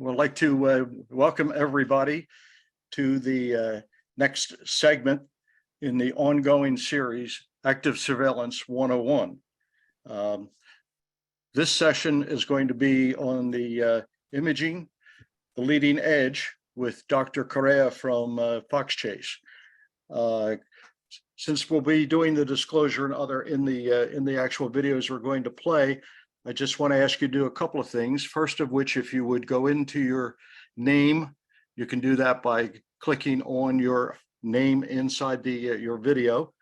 would like to welcome everybody to the next segment in the ongoing series, Active Surveillance 101. This session is going to be on the imaging, the leading edge, with Dr. Correa from Fox Chase. Since we'll be doing the disclosure and other in the actual videos we're going to play, I just want to ask you to do a couple of things. First of which, if you would go into your name, you can do that by clicking on your name inside the your video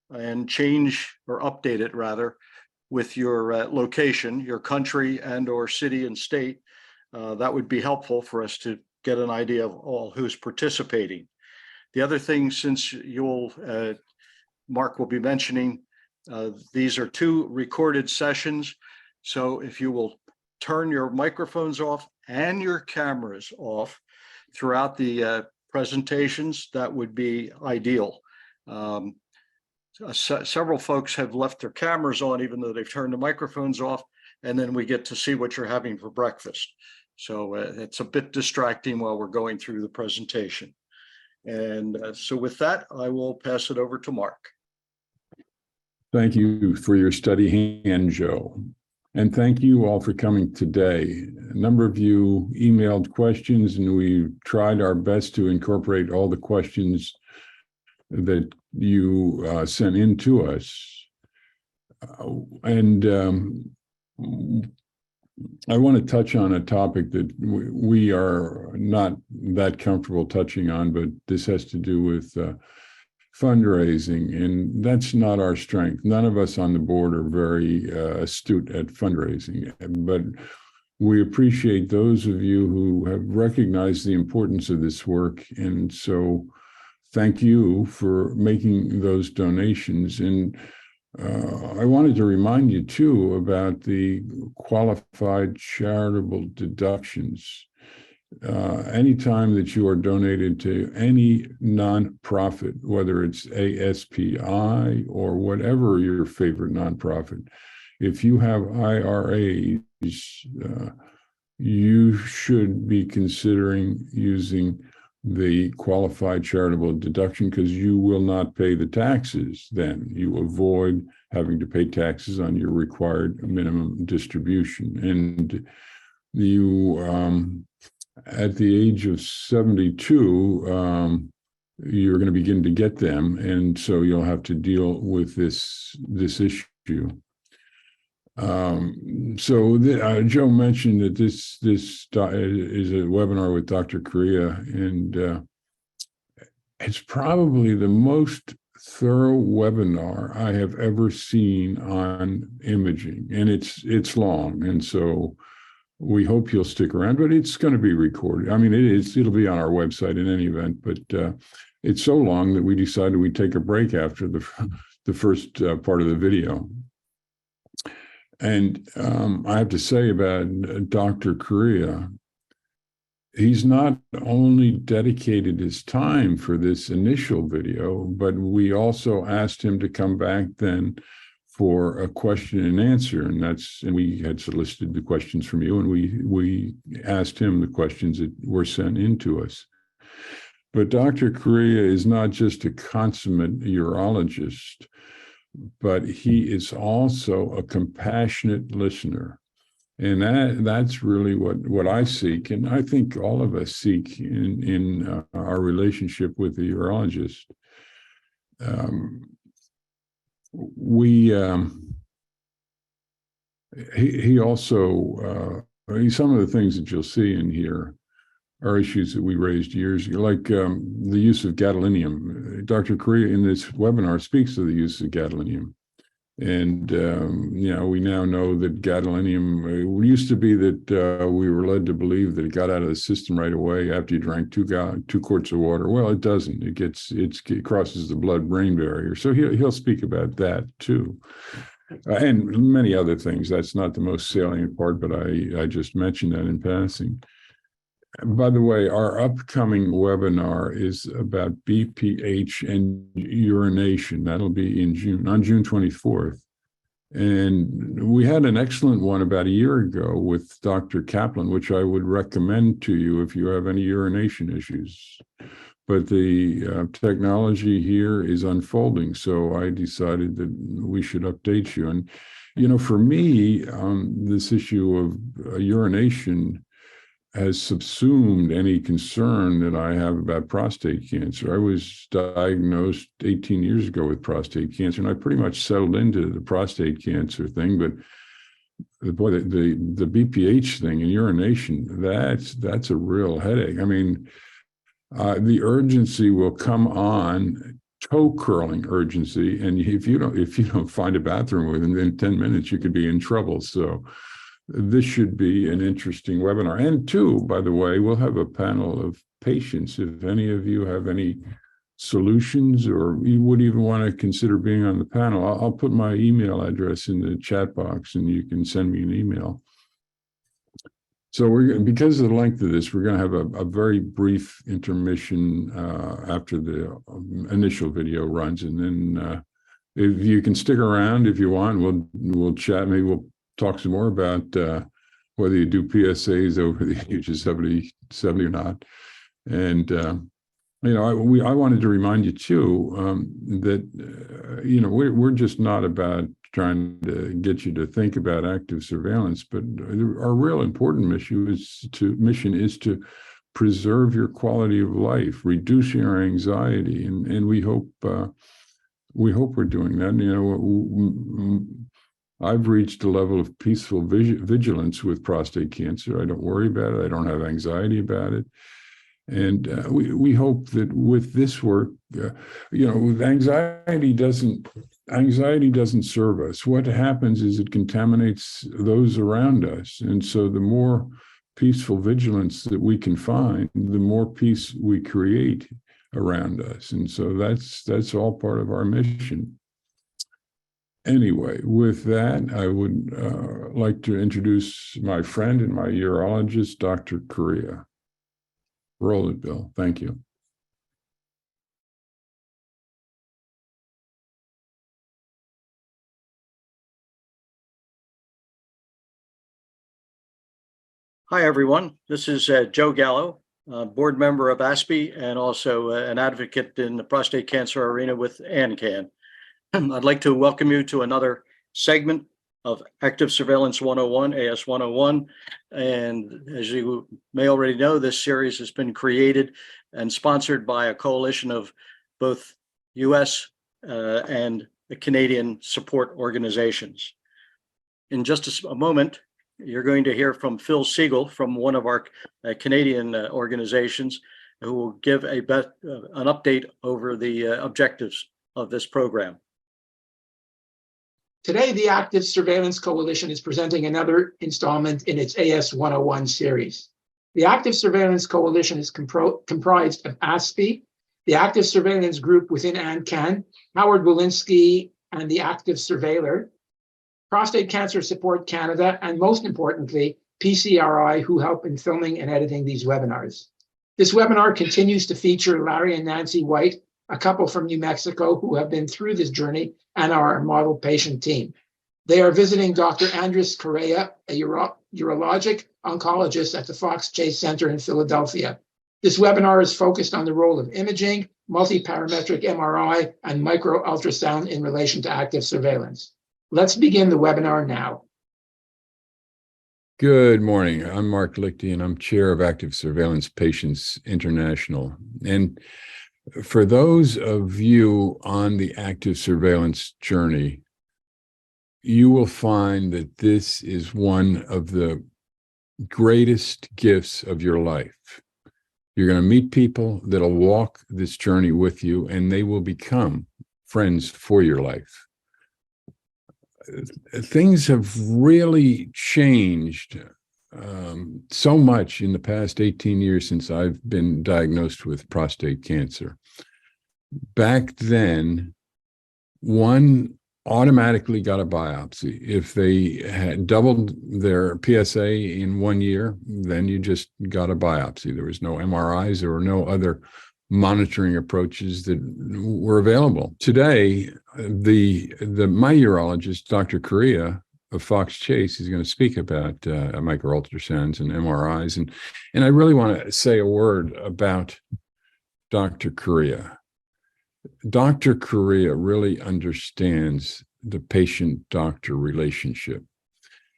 and change or update it rather with your location, your country and or city and state. That would be helpful for us to get an idea of all who's participating. The other thing, since Mark will be mentioning, these are two recorded sessions. So if you will turn your microphones off and your cameras off throughout the presentations, that would be ideal. Several folks have left their cameras on, even though they've turned the microphones off, and then we get to see what you're having for breakfast. So it's a bit distracting while we're going through the presentation. And so with that, I will pass it over to Mark. Thank you for your steady hand, Joe. And thank you all for coming today. A number of you emailed questions, and we tried our best to incorporate all the questions that you sent in to us. I want to touch on a topic that we are not that comfortable touching on, but this has to do with fundraising, and that's not our strength. None of us on the board are very astute at fundraising, but we appreciate those of you who have recognized the importance of this work, and so thank you for making those donations. And I wanted to remind you too about the qualified charitable deductions. Anytime that you are donated to any nonprofit, whether it's ASPI or whatever your favorite nonprofit, if you have IRAs, you should be considering using the qualified charitable deduction, because you will not pay the taxes then. You avoid having to pay taxes on your required minimum distribution. And you at the age of 72, you're going to begin to get them, and so you'll have to deal with this issue. Joe mentioned that this is a webinar with Dr. Correa, and it's probably the most thorough webinar I have ever seen on imaging, and it's long, and so we hope you'll stick around, but it's going to be recorded. I mean, it'll be on our website in any event, but it's so long that we decided we'd take a break after the first part of the video. And I have to say about Dr. Correa, he's not only dedicated his time for this initial video, but we also asked him to come back then for a question and answer, and we had solicited the questions from you, and we asked him the questions that were sent in to us. But Dr. Correa is not just a consummate urologist, but he is also a compassionate listener, and that's really what I seek, and I think all of us seek in our relationship with the urologist. He also some of the things that you'll see in here are issues that we raised years ago, like the use of gadolinium. Dr. Correa in this webinar speaks of the use of gadolinium. And, we now know that gadolinium, it used to be that we were led to believe that it got out of the system right away after you drank two quarts of water. Well, it doesn't. It crosses the blood-brain barrier. So he'll speak about that too. And many other things. That's not the most salient part, but I just mentioned that in passing. By the way, our upcoming webinar is about BPH and urination. That'll be in June, on June 24th. And we had an excellent one about a year ago with Dr. Kaplan, which I would recommend to you if you have any urination issues. But the technology here is unfolding, so I decided that we should update you. And, you know, for me, this issue of urination has subsumed any concern that I have about prostate cancer. I was diagnosed 18 years ago with prostate cancer, and I pretty much settled into the prostate cancer thing. But boy, the BPH thing and urination, that's a real headache. I mean, the urgency will come on, toe curling urgency, and if you don't find a bathroom within 10 minutes, you could be in trouble. So this should be an interesting webinar. And two, by the way, we'll have a panel of patients. If any of you have any solutions, or you would even want to consider being on the panel, I'll put my email address in the chat box, and you can send me an email. So because of the length of this, we're going to have a very brief intermission after the initial video runs, and then if you can stick around if you want, we'll chat. Maybe we'll talk some more about whether you do PSAs over the age of 70 or not. And you know, I wanted to remind you too that you know, we're just not about trying to get you to think about active surveillance, but our real important mission is to preserve your quality of life, reduce your anxiety, and we hope we're doing that. And, you know, I've reached a level of peaceful vigilance with prostate cancer. I don't worry about it. I don't have anxiety about it. And we hope that with this work, you know, anxiety doesn't serve us. What happens is it contaminates those around us. And so the more peaceful vigilance that we can find, the more peace we create around us. And so that's all part of our mission. Anyway, with that, I would like to introduce my friend and my urologist, Dr. Correa. Roll it, Bill. Thank you. Hi, everyone. This is Joe Gallo, board member of ASPE and also an advocate in the prostate cancer arena with ANCAN. I'd like to welcome you to another segment of Active Surveillance 101, AS 101. And as you may already know, this series has been created and sponsored by a coalition of both US and the Canadian support organizations. In just a moment, you're going to hear from Phil Siegel from one of our Canadian organizations, who will give an update over the objectives of this program. Today, the Active Surveillance Coalition is presenting another installment in its AS 101 series. The Active Surveillance Coalition is comprised of ASPE, the Active Surveillance Group within ANCAN, Howard Walensky and the Active Surveiller, Prostate Cancer Support Canada, and most importantly, PCRI, who help in filming and editing these webinars. This webinar continues to feature Larry and Nancy White, a couple from New Mexico who have been through this journey and are a model patient team. They are visiting Dr. Andres Correa, a urologic oncologist at the Fox Chase Center in Philadelphia. This webinar is focused on the role of imaging, multi-parametric MRI, and microultrasound in relation to active surveillance. Let's begin the webinar now. Good morning. I'm Mark Lichty, and I'm chair of Active Surveillance Patients International. And for those of you on the active surveillance journey, you will find that this is one of the greatest gifts of your life. You're going to meet people that'll walk this journey with you, and they will become friends for your life. Things have really changed so much in the past 18 years since I've been diagnosed with prostate cancer. Back then, one automatically got a biopsy. If they had doubled their PSA in 1 year, then you just got a biopsy. There was no MRIs or no other monitoring approaches that were available. Today, my urologist, Dr. Correa of Fox Chase, is going to speak about microultrasounds and MRIs. And I really want to say a word about Dr. Correa. Dr. Correa really understands the patient-doctor relationship.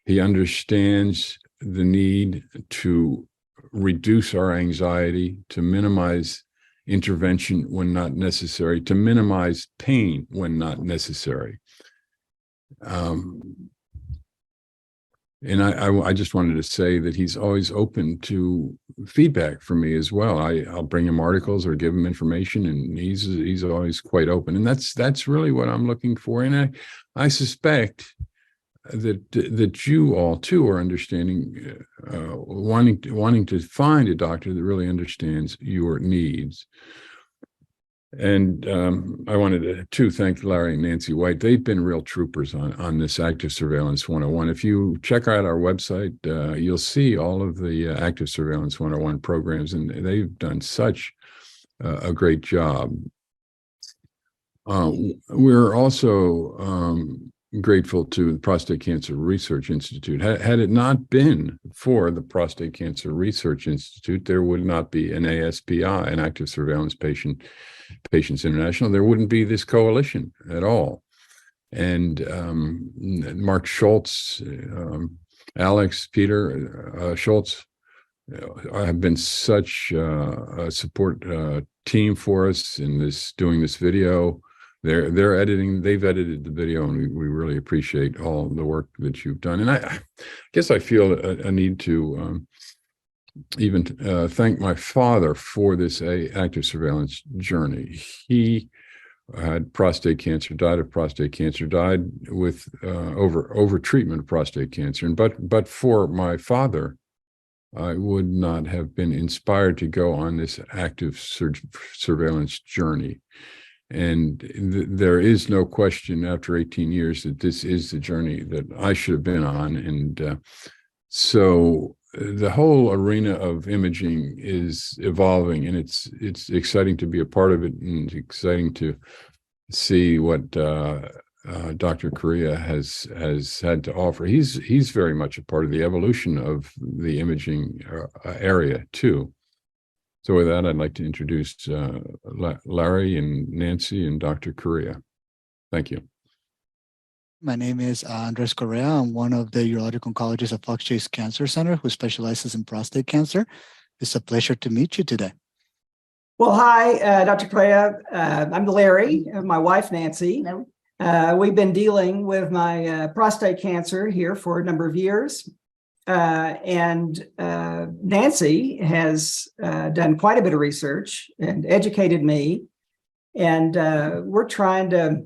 He understands the need to reduce our anxiety, to minimize intervention when not necessary, to minimize pain when not necessary. And I just wanted to say that he's always open to feedback from me as well. I'll bring him articles or give him information, and he's always quite open. And that's really what I'm looking for. And I suspect that you all too are understanding, wanting to find a doctor that really understands your needs. And I wanted to thank Larry and Nancy White. They've been real troopers on this Active Surveillance 101. If you check out our website, you'll see all of the Active Surveillance 101 programs, and they've done such a great job. We're also grateful to the Prostate Cancer Research Institute. Had it not been for the Prostate Cancer Research Institute, there would not be an ASPI, an Active Surveillance Patients International. There wouldn't be this coalition at all. And Mark Schultz, Alex, Peter Schultz have been such a support team for us in doing this video. They're editing, they've edited the video, and we really appreciate all the work that you've done. And I guess I feel a need to even thank my father for this active surveillance journey. He had prostate cancer, died of prostate cancer, died with over treatment of prostate cancer. And but for my father, I would not have been inspired to go on this active surveillance journey. And there is no question after 18 years that this is the journey that I should have been on. And so the whole arena of imaging is evolving, and it's exciting to be a part of it, and it's exciting to see what Dr. Correa has had to offer. He's very much a part of the evolution of the imaging area too. So with that, I'd like to introduce Larry and Nancy and Dr. Correa. Thank you. My name is Andres Correa. I'm one of the urologic oncologists at Fox Chase Cancer Center who specializes in prostate cancer. It's a pleasure to meet you today. Well, hi, Dr. Correa. I'm Larry, my wife, Nancy. We've been dealing with my prostate cancer here for a number of years. And Nancy has done quite a bit of research and educated me. And we're trying to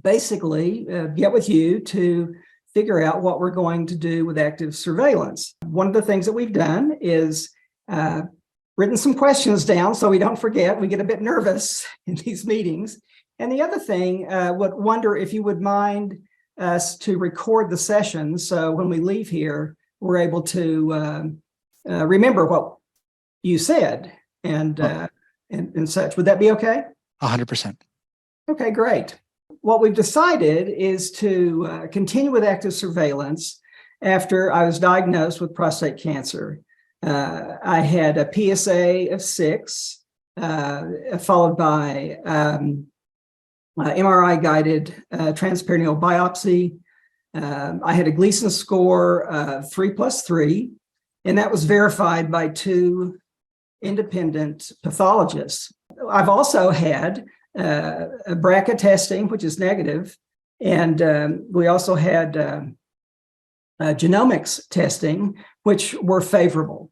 basically get with you to figure out what we're going to do with active surveillance. One of the things that we've done is written some questions down so we don't forget. We get a bit nervous in these meetings. And the other thing, would wonder if you would mind us to record the session so when we leave here, we're able to remember what you said and such. Would that be okay? 100%. Okay, great. What we've decided is to continue with active surveillance after I was diagnosed with prostate cancer. I had a PSA of 6, followed by MRI-guided transperineal biopsy. I had a Gleason score of 3+3, and that was verified by 2 independent pathologists. I've also had a BRCA testing, which is negative, and we also had genomics testing, which were favorable.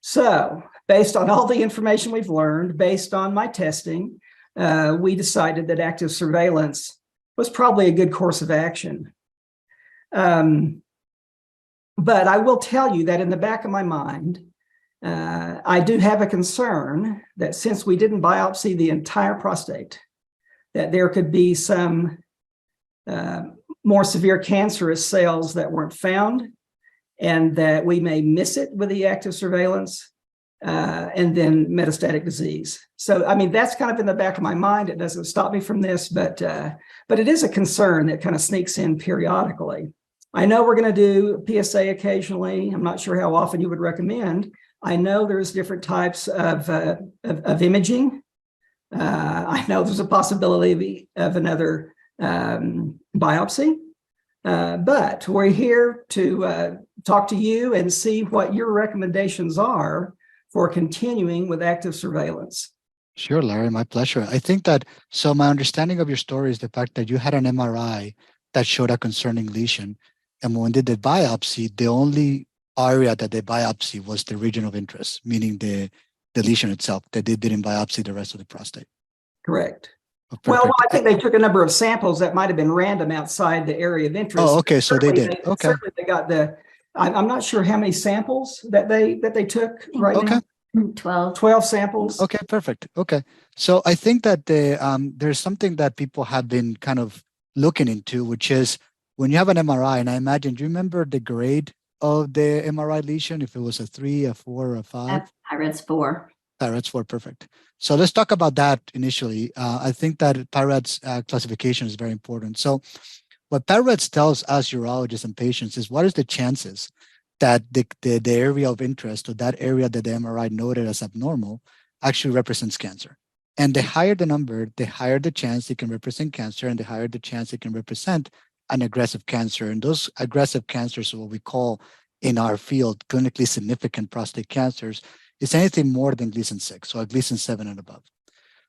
So based on all the information we've learned, based on my testing, we decided that active surveillance was probably a good course of action. But I will tell you that in the back of my mind, I do have a concern that since we didn't biopsy the entire prostate, that there could be some more severe cancerous cells that weren't found, and that we may miss it with the active surveillance. and then metastatic disease. So, I mean, that's kind of in the back of my mind. It doesn't stop me from this, but it is a concern that kind of sneaks in periodically. I know we're going to do PSA occasionally. I'm not sure how often you would recommend. I know there's different types of imaging. I know there's a possibility of another biopsy, but we're here to talk to you and see what your recommendations are for continuing with active surveillance. Sure, Larry, my pleasure. I think that, so my understanding of your story is the fact that you had an MRI that showed a concerning lesion. And when they did biopsy, the only area that they biopsy was the region of interest, meaning the lesion itself, that they didn't biopsy the rest of the prostate. Correct. Oh, Well, perfect. I think they took a number of samples that might have been random outside the area of interest. Oh, okay. So they Certainly did. Okay. Certainly they got I'm not sure how many samples that they took right Okay. now. 12 samples. Okay, perfect. Okay. So I think that there's something that people have been kind of looking into, which is when you have an MRI, and I imagine, do you remember the grade of the MRI lesion? If it was a 3, a 4, or a 5? PIRADS 4. PIRADS 4, perfect. So let's talk about that initially. I think that PIRADS classification is very important. So what PIRADS tells us urologists and patients is what is the chances that the area of interest, or that area that the MRI noted as abnormal, actually represents cancer. And the higher the number, the higher the chance it can represent cancer, and the higher the chance it can represent an aggressive cancer. And those aggressive cancers are what we call in our field clinically significant prostate cancers, is anything more than Gleason 6, or Gleason 7 and above.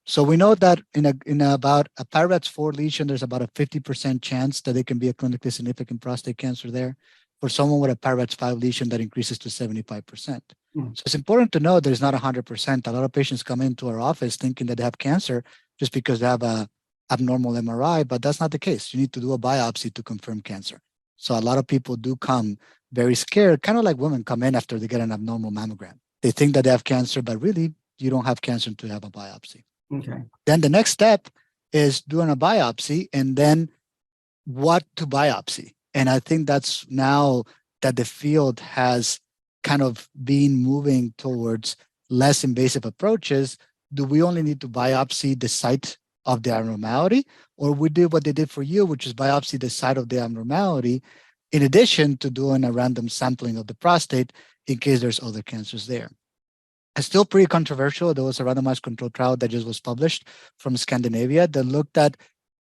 So we know that in about a PIRADS 4 lesion, there's about a 50% chance that it can be a clinically significant prostate cancer there. For someone with a PIRADS 5 lesion, that increases to 75%. So it's important to know that it's not 100%. A lot of patients come into our office thinking that they have cancer just because they have a abnormal MRI, but that's not the case. You need to do a biopsy to confirm cancer. So a lot of people do come very scared, kind of like women come in after they get an abnormal mammogram. They think that they have cancer, but really you don't have cancer until you have a biopsy. Okay. Then the next step is doing a biopsy, and then what to biopsy. And I think that's now that the field has kind of been moving towards less invasive approaches. Do we only need to biopsy the site of the abnormality, or we do what they did for you, which is biopsy the site of the abnormality, in addition to doing a random sampling of the prostate in case there's other cancers there? It's still pretty controversial. There was a randomized control trial that just was published from Scandinavia that looked at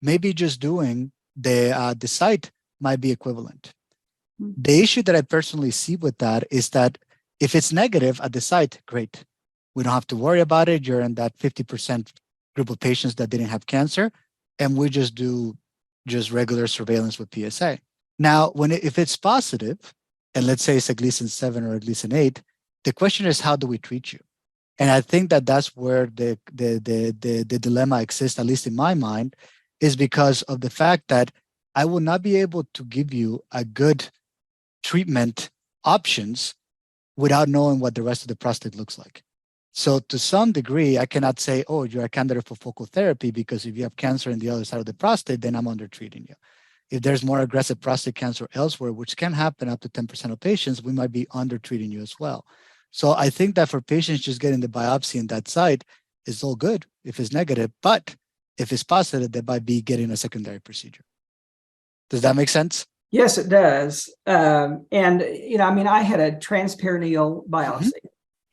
maybe just doing the site might be equivalent. The issue that I personally see with that is that if it's negative at the site, great. We don't have to worry about it. You're in that 50% group of patients that didn't have cancer, and we just do regular surveillance with PSA. Now, if it's positive, and let's say it's a Gleason 7 or a Gleason 8, the question is, how do we treat you? And I think that that's where the dilemma exists, at least in my mind, is because of the fact that I will not be able to give you a good treatment options without knowing what the rest of the prostate looks like. So to some degree, I cannot say, oh, you're a candidate for focal therapy, because if you have cancer in the other side of the prostate, then I'm under treating you. If there's more aggressive prostate cancer elsewhere, which can happen up to 10% of patients, we might be under treating you as well. So I think that for patients just getting the biopsy in that site is all good if it's negative, but if it's positive, they might be getting a secondary procedure. Does that make sense? Yes, it does. And, I mean, I had a transperineal biopsy.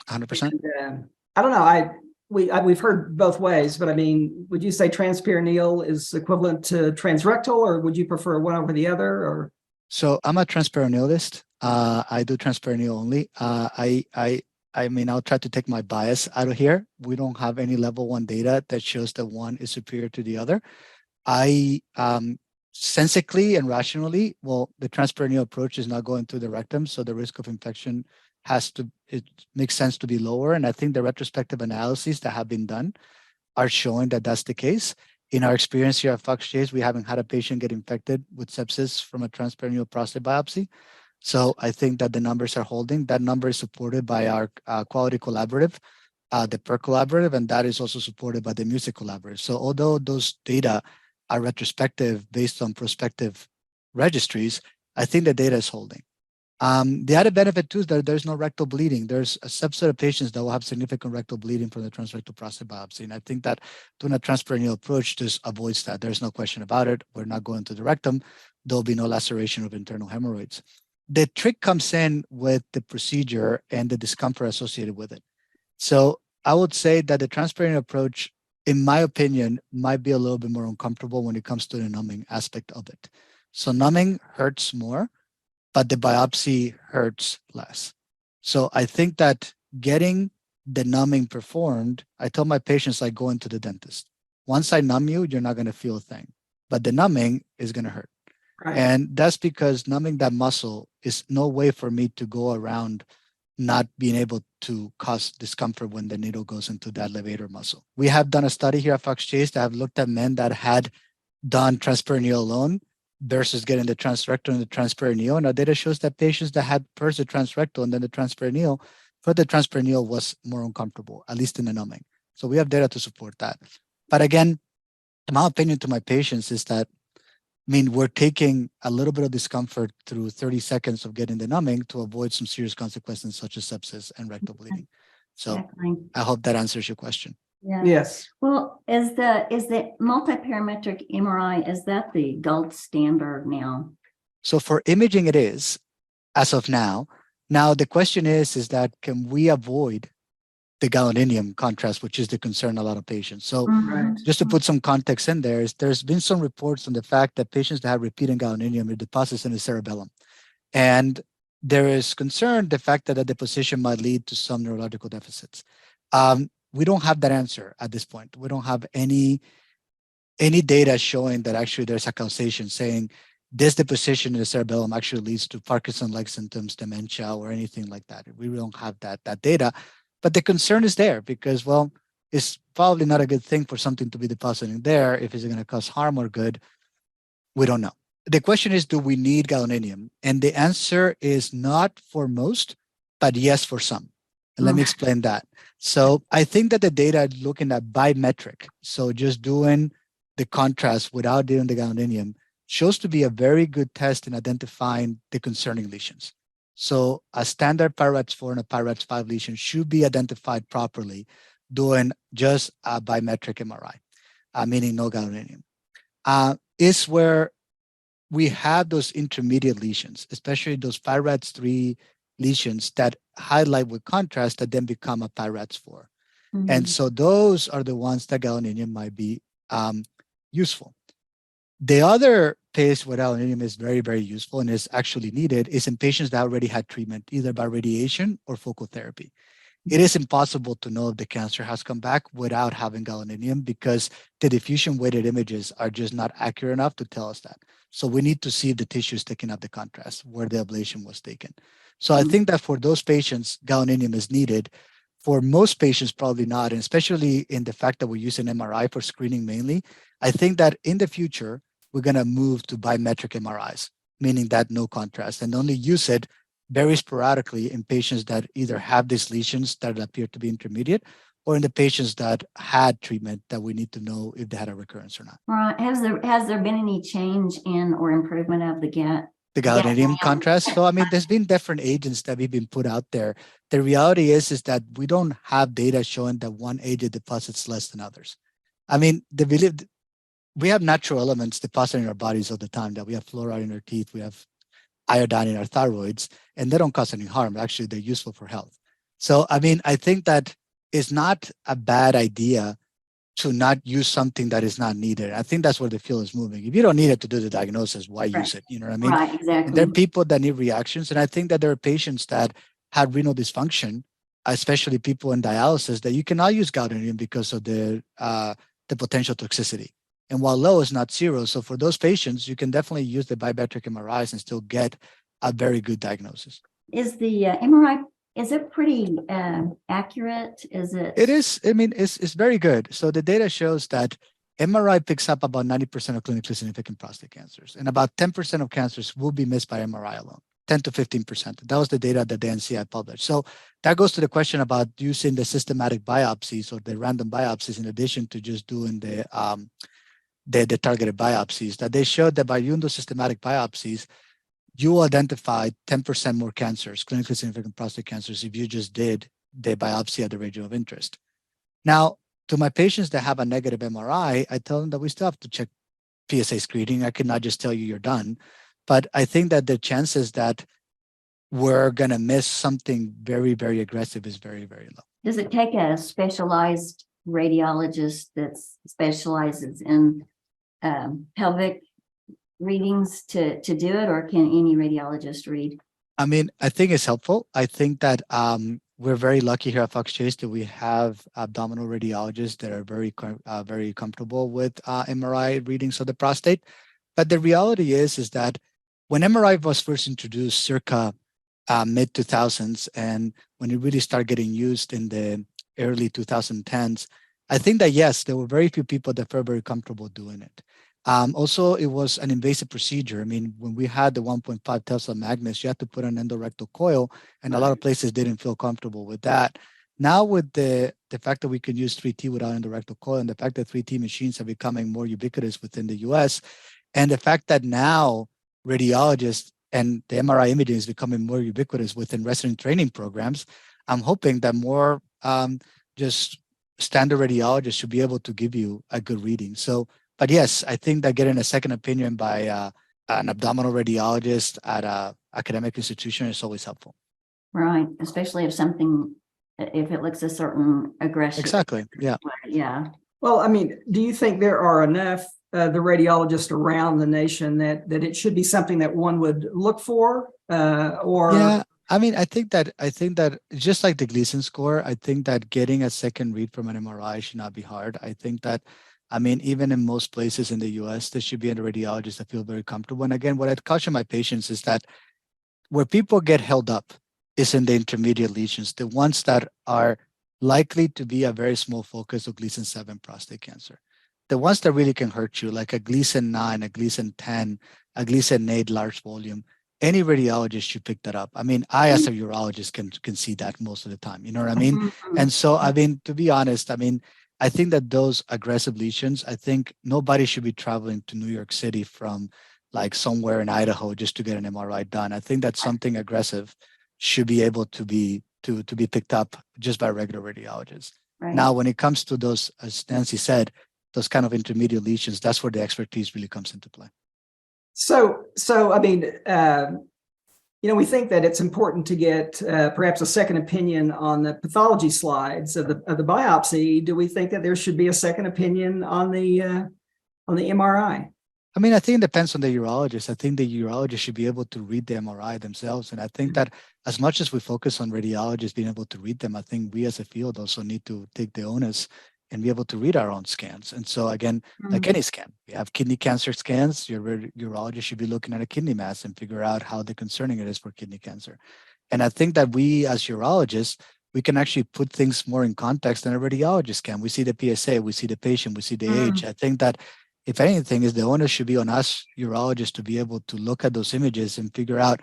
100%. And, I don't know. We've heard both ways, but I mean, would you say transperineal is equivalent to transrectal, or would you prefer one over the other? Or so I'm a transperinealist. I do transperineal only. I mean, I'll try to take my bias out of here. We don't have any level 1 data that shows that one is superior to the other. Sensically and rationally, well, the transperineal approach is not going through the rectum, so the risk of infection it makes sense to be lower. And I think the retrospective analyses that have been done are showing that that's the case. In our experience here at Fox Chase, we haven't had a patient get infected with sepsis from a transperineal prostate biopsy. So I think that the numbers are holding. That number is supported by our quality collaborative, the PER collaborative, and that is also supported by the music collaborative. So although those data are retrospective based on prospective registries, I think the data is holding. The added benefit too is that there's no rectal bleeding. There's a subset of patients that will have significant rectal bleeding from the transrectal prostate biopsy. And I think that doing a transperineal approach just avoids that. There's no question about it. We're not going to the rectum. There'll be no laceration of internal hemorrhoids. The trick comes in with the procedure and the discomfort associated with it. So I would say that the transperineal approach, in my opinion, might be a little bit more uncomfortable when it comes to the numbing aspect of it. So numbing hurts more, but the biopsy hurts less. So I think that getting the numbing performed, I tell my patients like going to the dentist. Once I numb you, you're not going to feel a thing, but the numbing is going to hurt. Right. And that's because numbing that muscle is no way for me to go around not being able to cause discomfort when the needle goes into that levator muscle. We have done a study here at Fox Chase that have looked at men that had done transperineal alone versus getting the transrectal and the transperineal. And our data shows that patients that had first the transrectal and then the transperineal, for the transperineal was more uncomfortable, at least in the numbing. So we have data to support that. But again, my opinion to my patients is that, I mean, we're taking a little bit of discomfort through 30 seconds of getting the numbing to avoid some serious consequences such as sepsis and rectal bleeding. So Exactly. I hope that answers your question. Yeah. Yes. Well, is the multiparametric MRI, is that the gold standard now? So for imaging, it is as of now. Now the question is that can we avoid the gadolinium contrast, which is the concern a lot of patients. So Right. just to put some context in there, there's been some reports on the fact that patients that have repeating gadolinium, it deposits in the cerebellum. And there is concern the fact that the deposition might lead to some neurological deficits. We don't have that answer at this point. We don't have any data showing that actually there's a causation saying this deposition in the cerebellum actually leads to Parkinson-like symptoms, dementia, or anything like that. We don't have that data. But the concern is there because, well, it's probably not a good thing for something to be depositing there. If it's going to cause harm or good, we don't know. The question is, do we need gadolinium? And the answer is not for most, but yes for some. And let me explain that. So I think that the data looking at biometric, so just doing the contrast without doing the gadolinium, shows to be a very good test in identifying the concerning lesions. So a standard PIRATS 4 and a PIRATS 5 lesion should be identified properly doing just a biometric MRI, meaning no gadolinium. Is where we have those intermediate lesions, especially those PIRATS 3 lesions that highlight with contrast that then become a PIRATS 4. Mm-hmm. And so those are the ones that gadolinium might be useful. The other place where gadolinium is very, very useful and is actually needed is in patients that already had treatment, either by radiation or focal therapy. It is impossible to know if the cancer has come back without having gadolinium because the diffusion weighted images are just not accurate enough to tell us that. So we need to see if the tissue is taking up the contrast where the ablation was taken. So I think that for those patients, gadolinium is needed. For most patients, probably not, and especially in the fact that we use an MRI for screening mainly. I think that in the future, we're going to move to biometric MRIs, meaning that no contrast, and only use it very sporadically in patients that either have these lesions that appear to be intermediate or in the patients that had treatment that we need to know if they had a recurrence or not. Right. Has there been any change in or improvement of the gadolinium contrast? So, I mean, there's been different agents that have been put out there. The reality is that we don't have data showing that one agent deposits less than others. I mean, we have natural elements depositing in our bodies all the time, that we have fluoride in our teeth, we have iodine in our thyroids, and they don't cause any harm. Actually, they're useful for health. So, I mean, I think that it's not a bad idea to not use something that is not needed. I think that's where the field is moving. If you don't need it to do the diagnosis, why use it? You know what I mean? Right, exactly. And there are people that need reactions. And I think that there are patients that had renal dysfunction, especially people in dialysis, that you cannot use gadolinium because of the potential toxicity. And while low is not zero, so for those patients, you can definitely use the biometric MRIs and still get a very good diagnosis. Is the MRI, is it pretty accurate? Is it? It is. I mean, it's very good. So the data shows that MRI picks up about 90% of clinically significant prostate cancers, and about 10% of cancers will be missed by MRI alone, 10 to 15%. That was the data that the NCI published. So that goes to the question about using the systematic biopsies or the random biopsies in addition to just doing the targeted biopsies, that they showed that by doing those systematic biopsies, you identified 10% more cancers, clinically significant prostate cancers, if you just did the biopsy at the region of interest. Now, to my patients that have a negative MRI, I tell them that we still have to check PSA screening. I cannot just tell you you're done. But I think that the chances that we're going to miss something very, very aggressive is very, very low. Does it take a specialized radiologist that specializes in pelvic readings to do it, or can any radiologist read? I mean, I think it's helpful. I think that we're very lucky here at Fox Chase that we have abdominal radiologists that are very comfortable with MRI readings of the prostate. But the reality is that when MRI was first introduced circa mid 2000s, and when it really started getting used in the early 2010s, I think that yes, there were very few people that felt very comfortable doing it. Also, it was an invasive procedure. I mean, when we had the 1.5 Tesla magnets, you had to put an endorectal coil, and a lot of places didn't feel comfortable with that. Now, with the fact that we can use 3T without endorectal coil, and the fact that 3T machines are becoming more ubiquitous within the US, and the fact that now radiologists and the MRI imaging is becoming more ubiquitous within resident training programs, I'm hoping that more just standard radiologists should be able to give you a good reading. So, but yes, I think that getting a second opinion by an abdominal radiologist at an academic institution is always helpful. Right, especially if it looks a certain aggression. Exactly, yeah. Yeah. Well, I mean, do you think there are enough the radiologists around the nation that it should be something that one would look for, or? Yeah, I mean, I think that just like the Gleason score, I think that getting a second read from an MRI should not be hard. I think that, I mean, even in most places in the US, there should be a radiologist that feel very comfortable. And again, what I'd caution my patients is that where people get held up is in the intermediate lesions, the ones that are likely to be a very small focus of Gleason 7 prostate cancer. The ones that really can hurt you, like a Gleason 9, a Gleason 10, a Gleason 8 large volume, any radiologist should pick that up. I mean, I as a urologist can see that most of the time, you know what I mean? Mm-hmm. And so, I mean, to be honest, I mean, I think that those aggressive lesions, I think nobody should be traveling to New York City from like somewhere in Idaho just to get an MRI done. I think that something aggressive should be able to be picked up just by regular radiologists. Right. Now, when it comes to those, as Nancy said, those kind of intermediate lesions, that's where the expertise really comes into play. So I mean, we think that it's important to get perhaps a second opinion on the pathology slides of the biopsy. Do we think that there should be a second opinion on the MRI? I mean, I think it depends on the urologist. I think the urologist should be able to read the MRI themselves. And I think that as much as we focus on radiologists being able to read them, I think we as a field also need to take the onus and be able to read our own scans. And so again, like any scan, we have kidney cancer scans. Your urologist should be looking at a kidney mass and figure out how concerning it is for kidney cancer. And I think that we as urologists, we can actually put things more in context than a radiologist can. We see the PSA, we see the patient, we see the age. I think that if anything is the onus should be on us urologists to be able to look at those images and figure out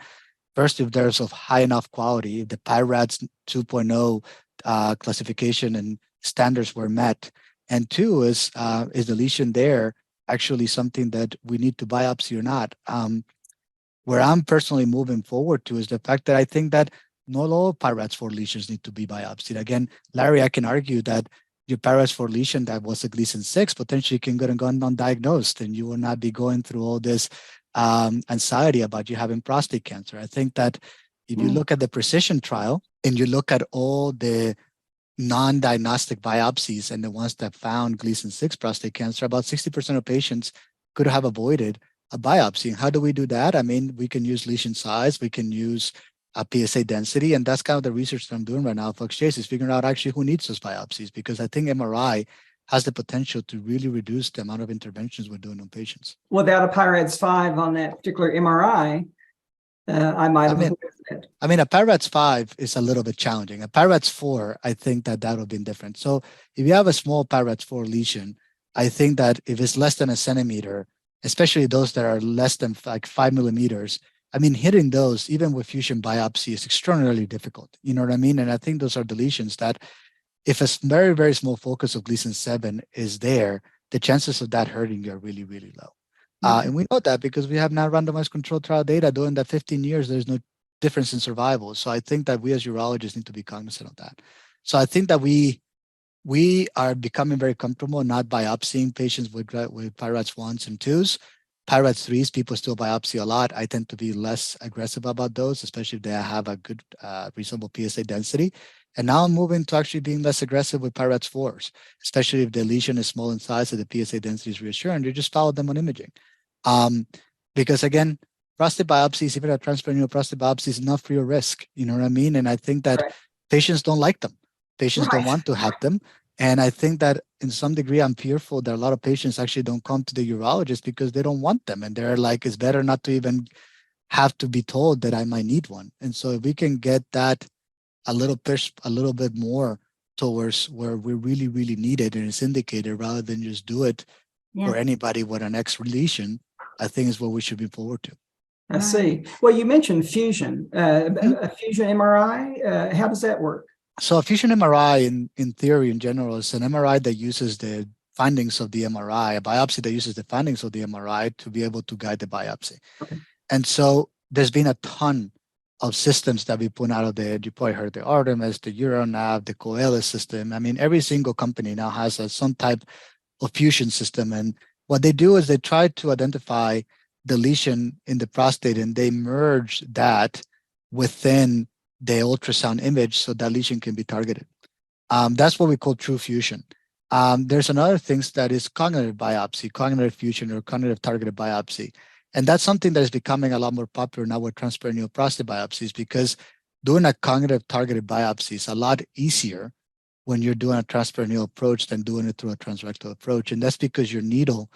first if there's of high enough quality, if the PIRADS 2.0 classification and standards were met, and two is the lesion there actually something that we need to biopsy or not. Where I'm personally moving forward to is the fact that I think that not all PIRADS 4 lesions need to be biopsied. Again, Larry, I can argue that your PIRADS 4 lesion that was a Gleason 6 potentially can go and go undiagnosed, and you will not be going through all this anxiety about you having prostate cancer. I think that if you look at the Precision trial and you look at all the non-diagnostic biopsies and the ones that found Gleason 6 prostate cancer, about 60% of patients could have avoided a biopsy. And how do we do that? I mean, we can use lesion size, we can use a PSA density, and that's kind of the research that I'm doing right now at Fox Chase, is figuring out actually who needs those biopsies, because I think MRI has the potential to really reduce the amount of interventions we're doing on patients. Without a PIRADS 5 on that particular MRI, I might have avoided it. I mean, a PIRADS 5 is a little bit challenging. A PIRADS 4, I think that would have been different. So if you have a small PIRADS 4 lesion, I think that if it's less than a centimeter, especially those that are less than like 5 millimeters, I mean, hitting those, even with fusion biopsy, is extraordinarily difficult. You know what I mean? And I think those are the lesions that if a very, very small focus of Gleason 7 is there, the chances of that hurting you are really, really low. And we know that because we have now randomized controlled trial data during that 15 years, there's no difference in survival. So I think that we as urologists need to be cognizant of that. So I think that we are becoming very comfortable not biopsying patients with PIRADS 1s and 2s. PIRADS 3s, people still biopsy a lot. I tend to be less aggressive about those, especially if they have a good, reasonable PSA density. And now I'm moving to actually being less aggressive with PIRADS 4s, especially if the lesion is small in size and the PSA density is reassuring. You just follow them on imaging. Because again, prostate biopsies, even a transperineal prostate biopsy is not free of risk. You know what I mean? And I think that patients don't like them. Patients don't want to have them. And I think that in some degree, I'm fearful that a lot of patients actually don't come to the urologist because they don't want them. And they're like, it's better not to even have to be told that I might need one. And so if we can get that a little bit more towards where we really, really need it and it's indicated rather than just do it for anybody with an X lesion, I think is what we should be forward to. I see. Well, you mentioned fusion, a fusion MRI. How does that work? So a fusion MRI in theory in general is an MRI that uses the findings of the MRI, a biopsy that uses the findings of the MRI to be able to guide the biopsy. Okay. And so there's been a ton of systems that we put out of there. You probably heard the Artemis, the UroNav, the Coelis system. I mean, every single company now has some type of fusion system. And what they do is they try to identify the lesion in the prostate and they merge that within the ultrasound image so that lesion can be targeted. That's what we call true fusion. There's another thing that is cognitive biopsy, cognitive fusion or cognitive targeted biopsy. And that's something that is becoming a lot more popular now with transperineal prostate biopsies because doing a cognitive targeted biopsy is a lot easier when you're doing a transperineal approach than doing it through a transrectal approach. And that's because your needle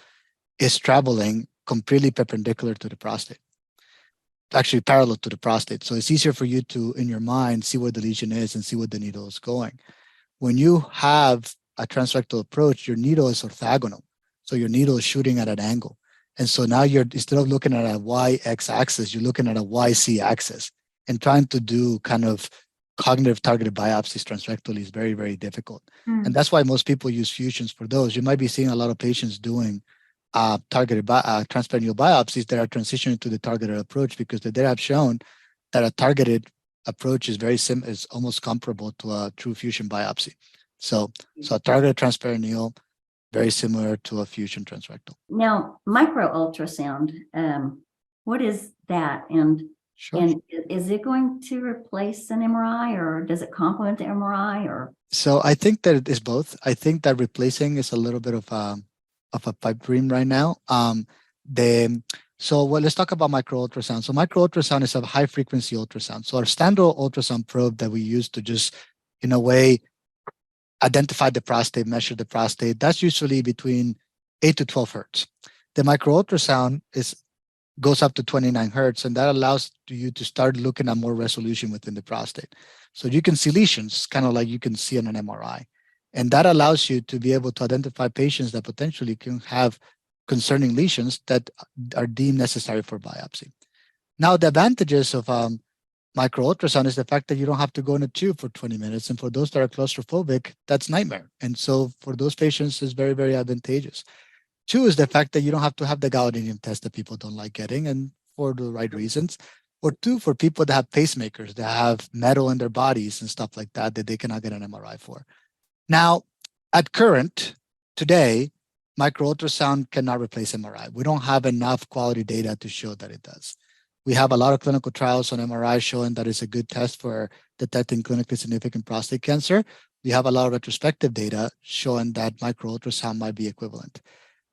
is traveling completely perpendicular to the prostate, actually parallel to the prostate. So it's easier for you to, in your mind, see where the lesion is and see where the needle is going. When you have a transrectal approach, your needle is orthogonal. So your needle is shooting at an angle. And so now you're, instead of looking at a YX axis, you're looking at a YC axis and trying to do kind of cognitive targeted biopsies transrectally is very, very difficult. And that's why most people use fusions for those. You might be seeing a lot of patients doing targeted transperineal biopsies that are transitioning to the targeted approach because the data have shown that a targeted approach is is almost comparable to a true fusion biopsy. So a targeted transperineal, very similar to a fusion transrectal. Now, microultrasound, what is that? And is it going to replace an MRI or does it complement the MRI or? So I think that it is both. I think that replacing is a little bit of a pipe dream right now. Let's talk about microultrasound. So microultrasound is a high frequency ultrasound. So our standard ultrasound probe that we use to just, in a way, identify the prostate, measure the prostate, that's usually between 8 to 12 hertz. The microultrasound goes up to 29 hertz, and that allows you to start looking at more resolution within the prostate. So you can see lesions, kind of like you can see on an MRI. And that allows you to be able to identify patients that potentially can have concerning lesions that are deemed necessary for biopsy. Now, the advantages of microultrasound is the fact that you don't have to go in a tube for 20 minutes. And for those that are claustrophobic, that's nightmare. And so for those patients, it's very, very advantageous. Two is the fact that you don't have to have the gadolinium test that people don't like getting, and for the right reasons. Or two, for people that have pacemakers, that have metal in their bodies and stuff like that, that they cannot get an MRI for. Now, today, microultrasound cannot replace MRI. We don't have enough quality data to show that it does. We have a lot of clinical trials on MRI showing that it's a good test for detecting clinically significant prostate cancer. We have a lot of retrospective data showing that microultrasound might be equivalent.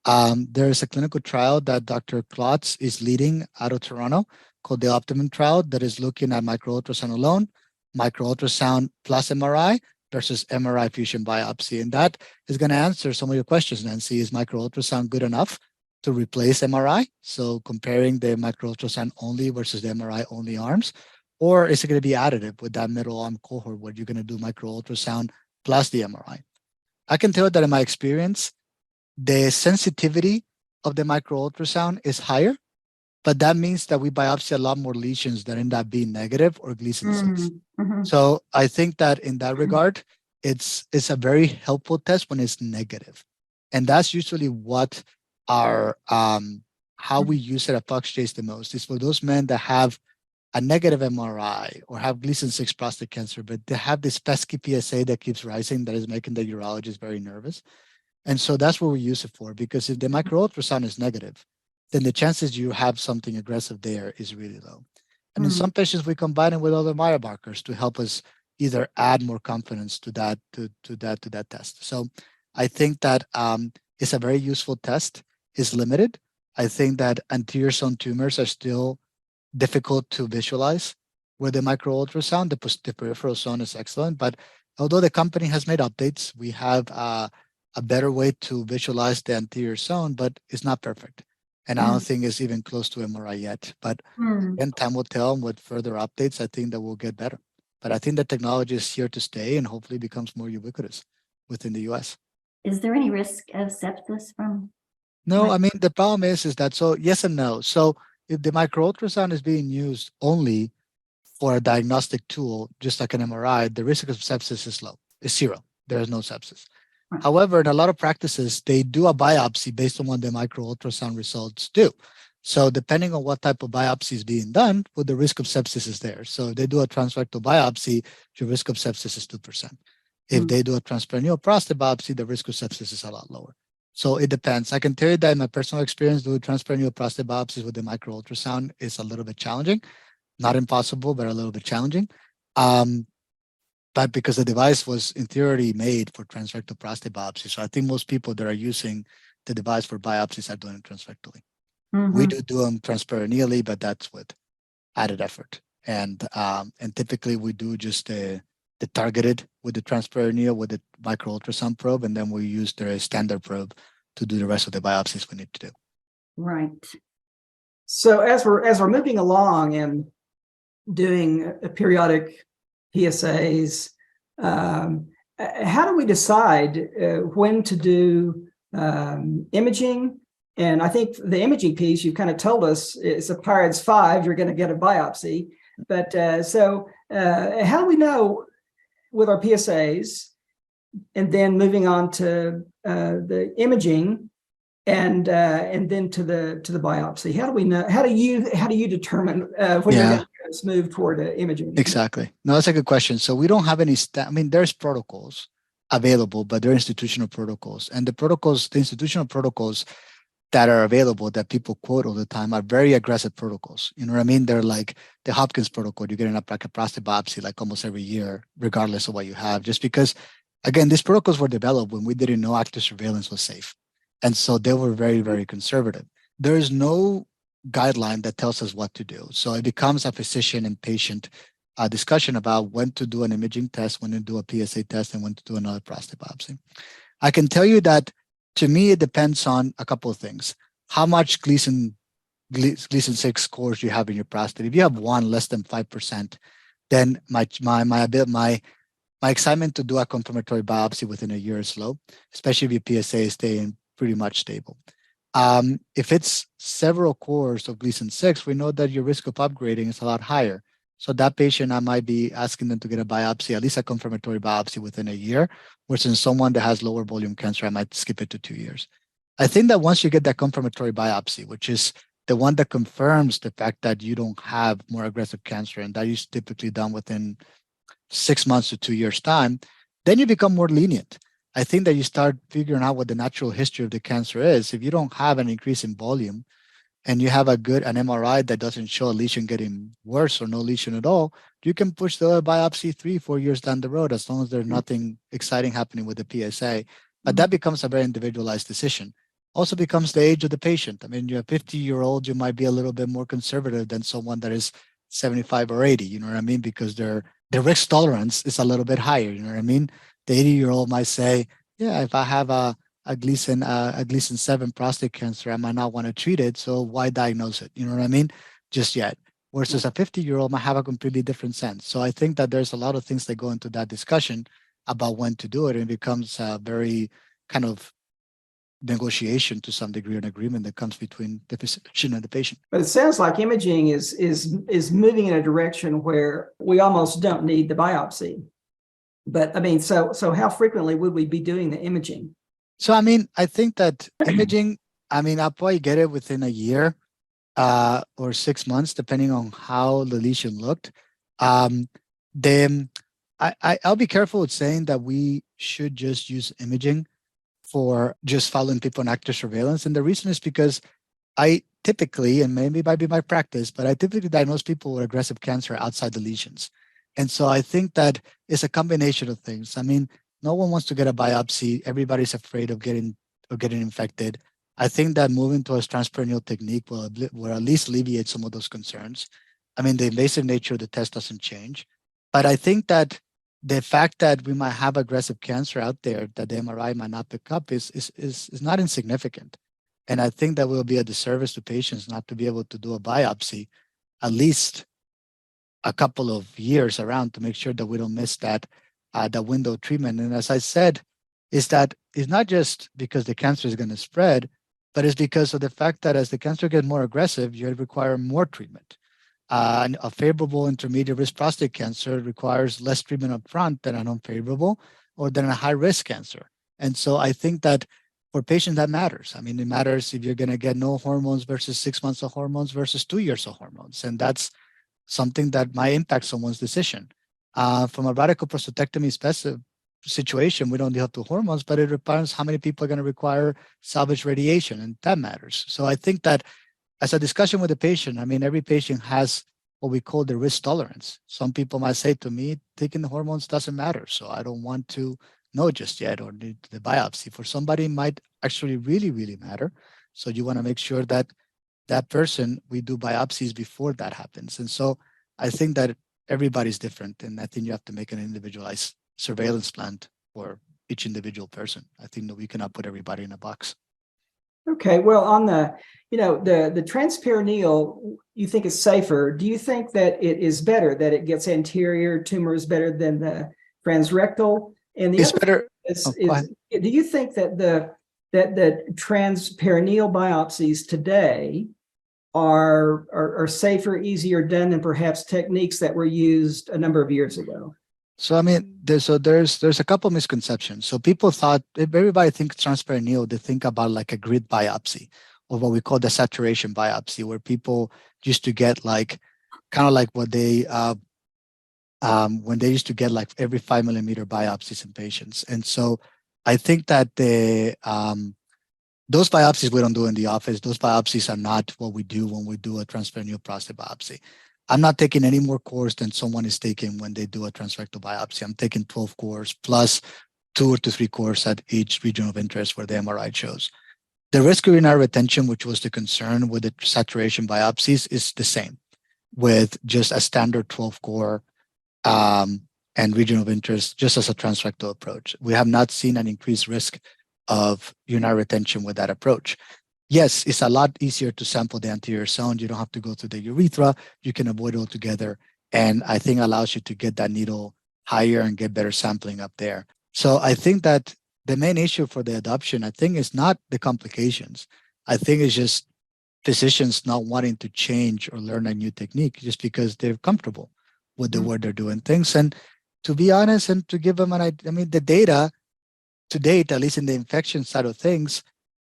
There is a clinical trial that Dr. Klotz is leading out of Toronto called the Optimum trial that is looking at microultrasound alone, microultrasound plus MRI versus MRI fusion biopsy. And that is going to answer some of your questions, Nancy. Is microultrasound good enough to replace MRI? So comparing the microultrasound only versus the MRI only arms, or is it going to be additive with that middle arm cohort where you're going to do microultrasound plus the MRI? I can tell you that in my experience, the sensitivity of the microultrasound is higher, but that means that we biopsy a lot more lesions that end up being negative or Gleason 6. So I think that in that regard, it's a very helpful test when it's negative. And that's usually what our how we use it at Fox Chase the most is for those men that have a negative MRI or have Gleason 6 prostate cancer, but they have this pesky PSA that keeps rising that is making the urologist very nervous. And so that's what we use it for, because if the microultrasound is negative, then the chances you have something aggressive there is really low. And in some patients, we combine it with other biomarkers to help us either add more confidence to that test. So I think that it's a very useful test. It's limited. I think that anterior zone tumors are still difficult to visualize with the microultrasound. The peripheral zone is excellent, but although the company has made updates, we have a better way to visualize the anterior zone, but it's not perfect. And I don't think it's even close to MRI yet. But again, time will tell. With further updates, I think that will get better. But I think the technology is here to stay and hopefully becomes more ubiquitous within the US. Is there any risk of sepsis from? No, I mean, the problem is that, so yes and no. So if the microultrasound is being used only for a diagnostic tool, just like an MRI, the risk of sepsis is low. It's zero. There is no sepsis. Right. However, in a lot of practices, they do a biopsy based on what the microultrasound results do. So depending on what type of biopsy is being done, well, the risk of sepsis is there. So if they do a transrectal biopsy, the risk of sepsis is 2%. If they do a transperineal prostate biopsy, the risk of sepsis is a lot lower. So it depends. I can tell you that in my personal experience, doing transperineal prostate biopsies with the microultrasound is a little bit challenging. Not impossible, but a little bit challenging. But because the device was in theory made for transrectal prostate biopsy. So I think most people that are using the device for biopsies are doing it transrectally. We do them transperineally, but that's with added effort. And typically we do just the targeted with the transperineal with the microultrasound probe, and then we use the standard probe to do the rest of the biopsies we need to do. Right. So as we're moving along and doing periodic PSAs, how do we decide when to do imaging? And I think the imaging piece, you've kind of told us, is a PIRADS 5, you're going to get a biopsy. But so how do we know with our PSAs, and then moving on to the imaging, and then to the biopsy? How do we know? How do you determine when you're going to move toward imaging? Exactly. No, that's a good question. So we don't have any I mean, there's protocols available, but they're institutional protocols, and the institutional protocols that are available that people quote all the time are very aggressive protocols. You know what I mean? They're like the Hopkins protocol. You get a prostate biopsy like almost every year, regardless of what you have, just because, again, these protocols were developed when we didn't know active surveillance was safe. And so they were very, very conservative. There is no guideline that tells us what to do. So it becomes a physician and patient discussion about when to do an imaging test, when to do a PSA test, and when to do another prostate biopsy. I can tell you that, to me, it depends on a couple of things. How much Gleason 6 scores you have in your prostate. If you have one less than 5%, then my excitement to do a confirmatory biopsy within a year is low, especially if your PSA is staying pretty much stable. If it's several cores of Gleason 6, we know that your risk of upgrading is a lot higher. So that patient, I might be asking them to get a biopsy, at least a confirmatory biopsy within a year, versus someone that has lower volume cancer, I might skip it to 2 years. I think that once you get that confirmatory biopsy, which is the one that confirms the fact that you don't have more aggressive cancer, and that is typically done within 6 months to 2 years' time, then you become more lenient. I think that you start figuring out what the natural history of the cancer is. If you don't have an increase in volume, and you have an MRI that doesn't show a lesion getting worse or no lesion at all, you can push the biopsy 3-4 years down the road, as long as there's nothing exciting happening with the PSA. But that becomes a very individualized decision. Also becomes the age of the patient. I mean, you're a 50-year-old, you might be a little bit more conservative than someone that is 75 or 80, you know what I mean? Because their risk tolerance is a little bit higher, you know what I mean? The 80-year-old might say, yeah, if I have a Gleason 7 prostate cancer, I might not want to treat it. So why diagnose it? You know what I mean? Just yet. Versus a 50-year-old might have a completely different sense. So I think that there's a lot of things that go into that discussion about when to do it. And it becomes a very kind of negotiation to some degree, an agreement that comes between the physician and the patient. But it sounds like imaging is moving in a direction where we almost don't need the biopsy. But I mean, so how frequently would we be doing the imaging? So, I mean, I think that imaging I mean, I'll probably get it within a year or 6 months, depending on how the lesion looked. Then I'll be careful with saying that we should just use imaging for just following people in active surveillance. And the reason is because I typically, and maybe it might be my practice, but I typically diagnose people with aggressive cancer outside the lesions. And so I think that it's a combination of things. I mean, no one wants to get a biopsy. Everybody's afraid of getting infected. I think that moving to a transperineal technique will at least alleviate some of those concerns. I mean, the invasive nature of the test doesn't change. But I think that the fact that we might have aggressive cancer out there that the MRI might not pick up is not insignificant. And I think that will be a disservice to patients not to be able to do a biopsy at least a couple of years around to make sure that we don't miss that window of treatment. And as I said, is that it's not just because the cancer is going to spread, but it's because of the fact that as the cancer gets more aggressive, you require more treatment. And a favorable intermediate risk prostate cancer requires less treatment up front than an unfavorable or than a high risk cancer. And so I think that for patients that matters. I mean, it matters if you're going to get no hormones versus 6 months of hormones versus 2 years of hormones. And that's something that might impact someone's decision. From a radical prostatectomy situation, we don't have to hormones, but it depends how many people are going to require salvage radiation, and that matters. So I think that as a discussion with the patient, I mean, every patient has what we call the risk tolerance. Some people might say to me, taking the hormones doesn't matter, so I don't want to know just yet or need the biopsy. For somebody, it might actually really, really matter. So you want to make sure that that person, we do biopsies before that happens. And so I think that everybody's different. And I think you have to make an individualized surveillance plan for each individual person. I think that we cannot put everybody in a box. Okay, well, on the transperineal, you think it's safer. Do you think that it is better, that it gets anterior tumors better than the transrectal? And the It's other better. do you think that the transperineal biopsies today are safer, easier done than perhaps techniques that were used a number of years ago? So I mean, there's a couple of misconceptions. So people thought, if everybody thinks transperineal, they think about like a grid biopsy or what we call the saturation biopsy, where people used to get like kind of like what they when they used to get like every 5 millimeter biopsies in patients. And so I think that those biopsies we don't do in the office. Those biopsies are not what we do when we do a transperineal prostate biopsy. I'm not taking any more cores than someone is taking when they do a transrectal biopsy. I'm taking 12 cores plus 2 to 3 cores at each region of interest where the MRI shows. The risk of urinary retention, which was the concern with the saturation biopsies, is the same with just a standard 12 core and region of interest, just as a transrectal approach. We have not seen an increased risk of urinary retention with that approach. Yes, it's a lot easier to sample the anterior zone. You don't have to go through the urethra. You can avoid it altogether. And I think allows you to get that needle higher and get better sampling up there. So I think that the main issue for the adoption, I think, is not the complications. I think it's just physicians not wanting to change or learn a new technique just because they're comfortable with the way they're doing things. And to be honest, and to give them an idea, I mean, the data to date, at least in the infection side of things,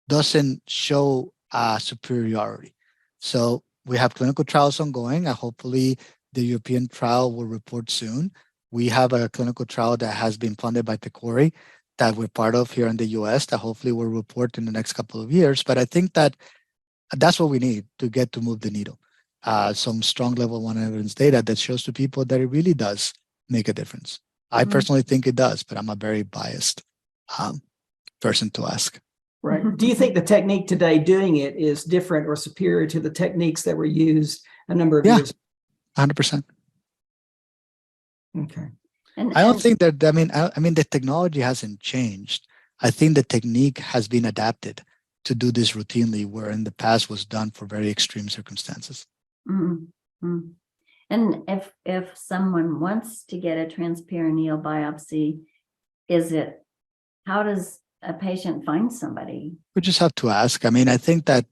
doesn't show superiority. So we have clinical trials ongoing. Hopefully the European trial will report soon. We have a clinical trial that has been funded by Correa that we're part of here in the US that hopefully will report in the next couple of years. But I think that that's what we need to get to move the needle. Some strong level 1 evidence data that shows to people that it really does make a difference. I personally think it does, but I'm a very biased person to ask. Right. Do you think the technique today doing it is different or superior to the techniques that were used a number of years? 100%. Okay. I don't think that, I mean, the technology hasn't changed. I think the technique has been adapted to do this routinely, where in the past was done for very extreme circumstances. Mm-hmm. And if someone wants to get a transperineal biopsy, how does a patient find somebody? We just have to ask. I mean, I think that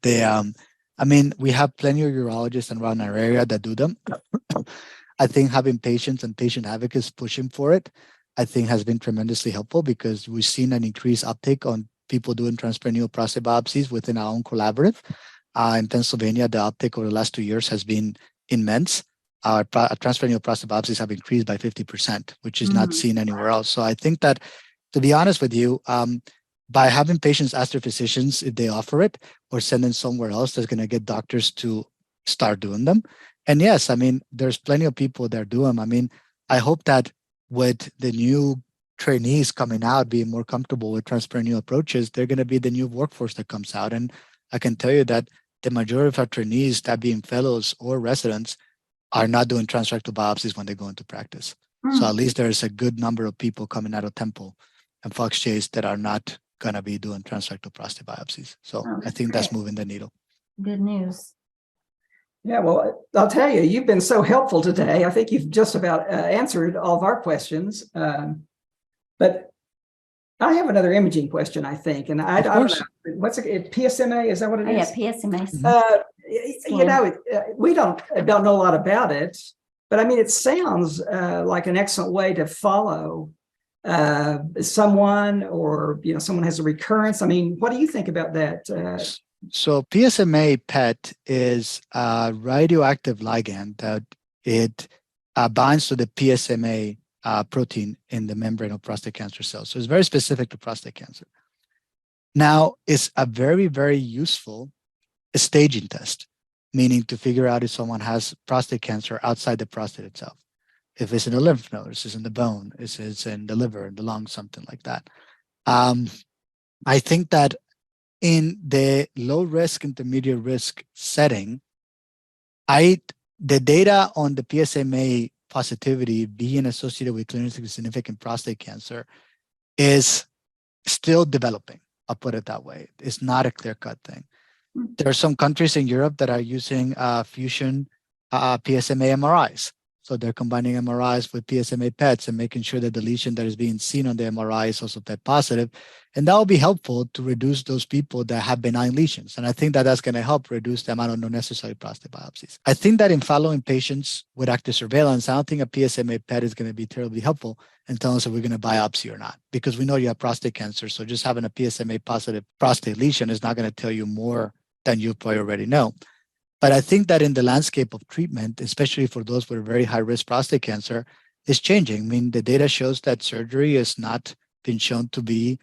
we have plenty of urologists around our area that do them. I think having patients and patient advocates pushing for it, I think has been tremendously helpful because we've seen an increased uptake on people doing transperineal prostate biopsies within our own collaborative. In Pennsylvania, the uptake over the last 2 years has been immense. Our transperineal prostate biopsies have increased by 50%, which is not seen anywhere else. So I think that, to be honest with you, by having patients ask their physicians if they offer it or send them somewhere else, that's going to get doctors to start doing them. And yes, I mean, there's plenty of people that do them. I mean, I hope that with the new trainees coming out being more comfortable with transperineal approaches, they're going to be the new workforce that comes out. And I can tell you that the majority of our trainees, that being fellows or residents, are not doing transrectal biopsies when they go into practice. So at least there's a good number of people coming out of Temple and Fox Chase that are not going to be doing transrectal prostate biopsies. So I think that's moving the needle. Good news. Yeah, well, I'll tell you, you've been so helpful today. I think you've just about answered all of our questions. But I have another imaging question, I think, and I don't know. What's it? PSMA? Is that what it is? Yeah, PSMA. You know, we don't know a lot about it, but I mean, it sounds like an excellent way to follow someone, or someone has a recurrence. I mean, what do you think about that? So PSMA PET is a radioactive ligand that it binds to the PSMA protein in the membrane of prostate cancer cells. So it's very specific to prostate cancer. Now, it's a very, very useful staging test, meaning to figure out if someone has prostate cancer outside the prostate itself. If it's in the lymph nodes, it's in the bone, it's in the liver, in the lung, something like that. I think that in the low risk, intermediate risk setting, the data on the PSMA positivity being associated with clinically significant prostate cancer is still developing. I'll put it that way. It's not a clear-cut thing. There are some countries in Europe that are using fusion PSMA MRIs. So they're combining MRIs with PSMA PETs and making sure that the lesion that is being seen on the MRI is also PET positive. And that will be helpful to reduce those people that have benign lesions. And I think that that's going to help reduce the amount of unnecessary prostate biopsies. I think that in following patients with active surveillance, I don't think a PSMA PET is going to be terribly helpful in telling us if we're going to biopsy or not, because we know you have prostate cancer. So just having a PSMA positive prostate lesion is not going to tell you more than you probably already know. But I think that in the landscape of treatment, especially for those with very high risk prostate cancer, is changing. I mean, the data shows that surgery has not been shown to be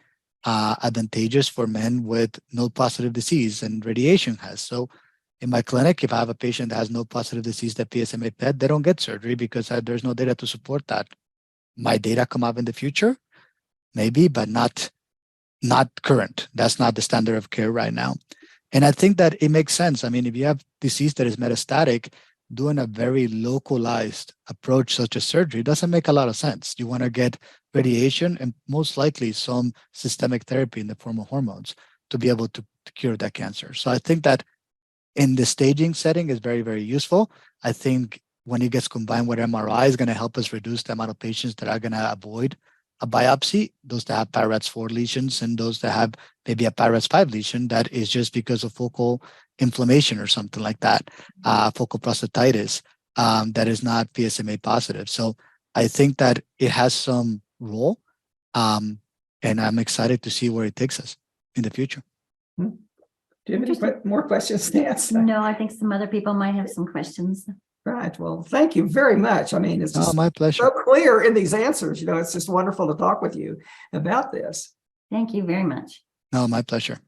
advantageous for men with node positive disease, and radiation has. So in my clinic, if I have a patient that has node positive disease, that PSMA PET, they don't get surgery because there's no data to support that. Might data come up in the future? Maybe, but not current. That's not the standard of care right now. And I think that it makes sense. I mean, if you have disease that is metastatic, doing a very localized approach such as surgery doesn't make a lot of sense. You want to get radiation and most likely some systemic therapy in the form of hormones to be able to cure that cancer. So I think that in the staging setting is very, very useful. I think when it gets combined with MRI, is going to help us reduce the amount of patients that are going to avoid a biopsy, those that have PIRADS 4 lesions and those that have maybe a PIRADS 5 lesion that is just because of focal inflammation or something like that, focal prostatitis, that is not PSMA positive. So I think that it has some role, and I'm excited to see where it takes us in the future. Do you have any more questions, Nancy? No, I think some other people might have some questions. Right. Well, thank you very much. I mean, it's just my pleasure. So clear in these answers. It's just wonderful to talk with you about this. Thank you very much. No, my pleasure.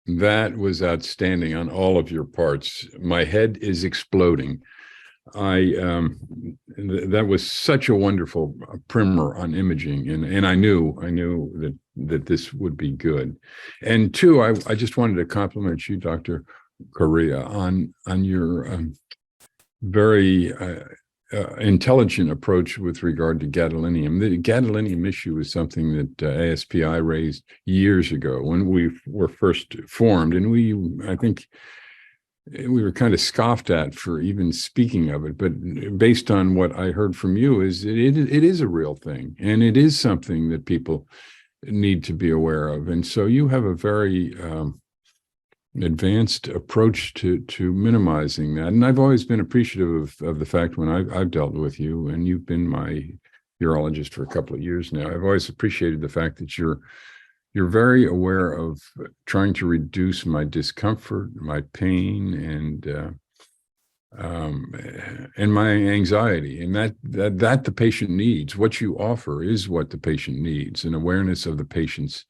That was outstanding on all of your parts. My head is exploding. That was such a wonderful primer on imaging, and I knew that this would be good. And two, I just wanted to compliment you, Dr. Correa, on your very intelligent approach with regard to gadolinium. The gadolinium issue is something that ASPI raised years ago when we were first formed, and I think we were kind of scoffed at for even speaking of it. But based on what I heard from you, it is a real thing, and it is something that people need to be aware of. And so you have a very advanced approach to minimizing that. And I've always been appreciative of the fact when I've dealt with you, and you've been my urologist for a couple of years now, I've always appreciated the fact that you're you're very aware of trying to reduce my discomfort, my pain, and my anxiety, and that the patient needs. What you offer is what the patient needs, an awareness of the patient's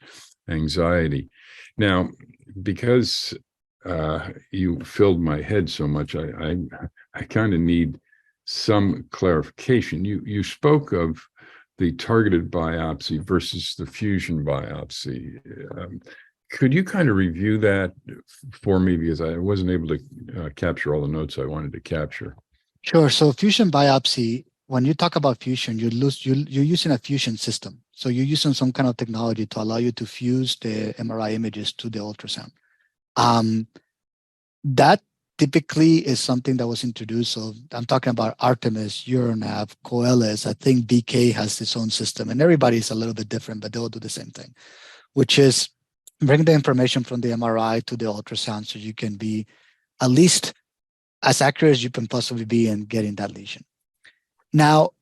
anxiety. Now, because you filled my head so much, I kind of need some clarification. You spoke of the targeted biopsy versus the fusion biopsy. Could you kind of review that for me, because I wasn't able to capture all the notes I wanted to capture? Sure. So fusion biopsy, when you talk about fusion, you're using a fusion system. So you're using some kind of technology to allow you to fuse the MRI images to the ultrasound. That typically is something that was introduced. So I'm talking about Artemis, Euronav, Coelis. I think BK has its own system, and everybody's a little bit different, but they'll do the same thing, which is bring the information from the MRI to the ultrasound so you can be at least as accurate as you can possibly be in getting that lesion. Now,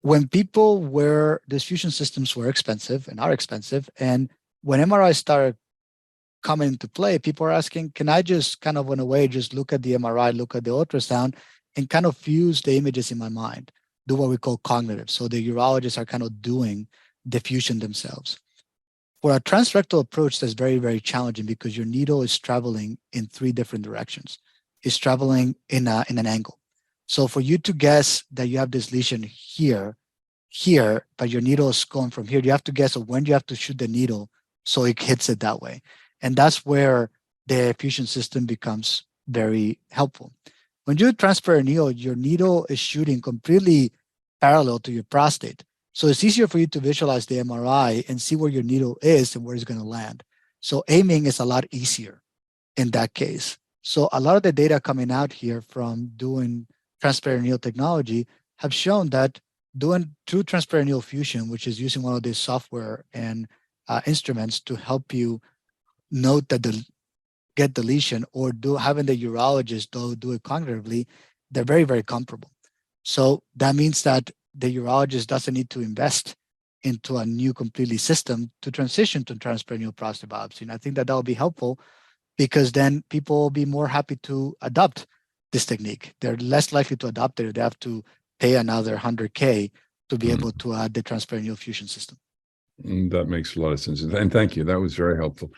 when people were, these fusion systems were expensive and are expensive, and when MRI started coming into play, people are asking, can I just kind of in a way, just look at the MRI, look at the ultrasound, and kind of fuse the images in my mind, do what we call cognitive. So the urologists are kind of doing the fusion themselves. For a transrectal approach, that's very, very challenging because your needle is traveling in 3 different directions. It's traveling in an angle. So for you to guess that you have this lesion here, but your needle is going from here, you have to guess when you have to shoot the needle so it hits it that way. And that's where the fusion system becomes very helpful. When you transperineal, your needle is shooting completely parallel to your prostate. So it's easier for you to visualize the MRI and see where your needle is and where it's going to land. So aiming is a lot easier in that case. So a lot of the data coming out here from doing transperineal technology have shown that doing true transperineal fusion, which is using one of these software and instruments to help you note that get the lesion, or having the urologist do it cognitively, they're very, very comparable. So that means that the urologist doesn't need to invest into a new completely system to transition to transperineal prostate biopsy. And I think that will be helpful because then people will be more happy to adopt this technique. They're less likely to adopt it if they have to pay another $100K to be able to add the transperineal fusion system. That makes a lot of sense. And thank you. That was very helpful.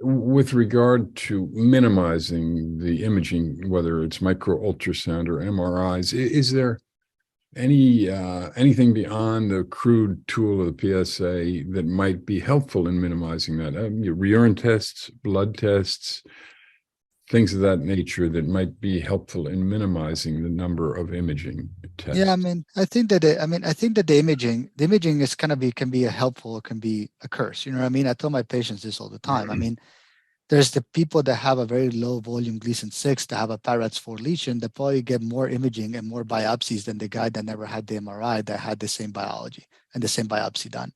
With regard to minimizing the imaging, whether it's microultrasound or MRIs, is there anything beyond the crude tool of the PSA that might be helpful in minimizing that? Urine tests, blood tests, things of that nature that might be helpful in minimizing the number of imaging tests. Yeah, I think that the imaging is can be a helpful, it can be a curse. You know what I mean? I tell my patients this all the time. There's the people that have a very low volume Gleason 6 that have a PARADS 4 lesion that probably get more imaging and more biopsies than the guy that never had the MRI that had the same biology and the same biopsy done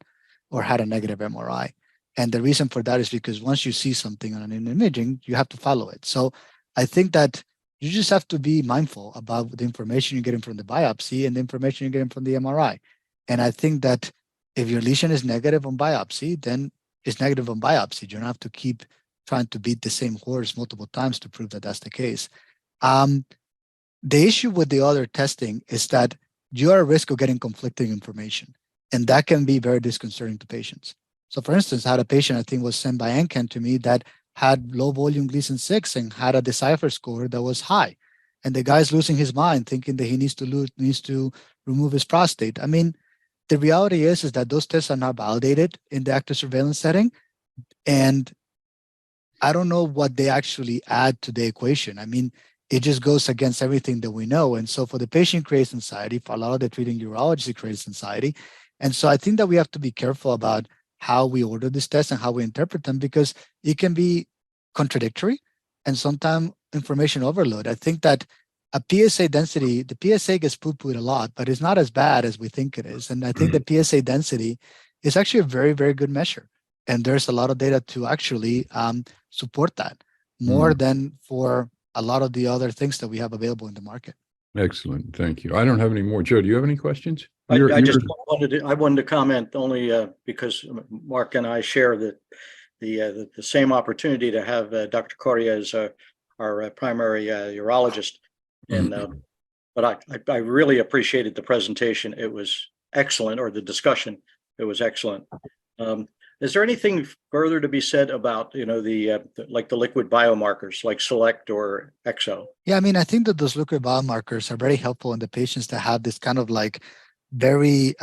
or had a negative MRI. And the reason for that is because once you see something on an imaging, you have to follow it. So I think that you just have to be mindful about the information you're getting from the biopsy and the information you're getting from the MRI. And I think that if your lesion is negative on biopsy, then it's negative on biopsy. You don't have to keep trying to beat the same horse multiple times to prove that that's the case. The issue with the other testing is that you are at risk of getting conflicting information, and that can be very disconcerting to patients. So for instance, I had a patient, I think was sent by NCAN to me, that had low volume Gleason 6 and had a Decipher score that was high. And the guy's losing his mind thinking that he needs to remove his prostate. The reality is that those tests are not validated in the active surveillance setting. And I don't know what they actually add to the equation. It just goes against everything that we know. And so for the patient, it creates anxiety. For a lot of the treating urologists, it creates anxiety. And so I think that we have to be careful about how we order these tests and how we interpret them, because it can be contradictory and sometimes information overload. I think that a PSA density, the PSA gets poo-pooed a lot, but it's not as bad as we think it is. And I think the PSA density is actually a very, very good measure. And there's a lot of data to actually support that more than for a lot of the other things that we have available in the market. Excellent. Thank you. I don't have any more. Joe, do you have any questions? I wanted to comment only because Mark and I share the the same opportunity to have Dr. Correa as our primary urologist. And but I really appreciated the presentation. It was excellent, or the discussion. It was excellent. Is there anything further to be said about, like the liquid biomarkers like SELECT or EXO? Yeah, I mean, I think that those liquid biomarkers are very helpful in the patients that have this kind of like very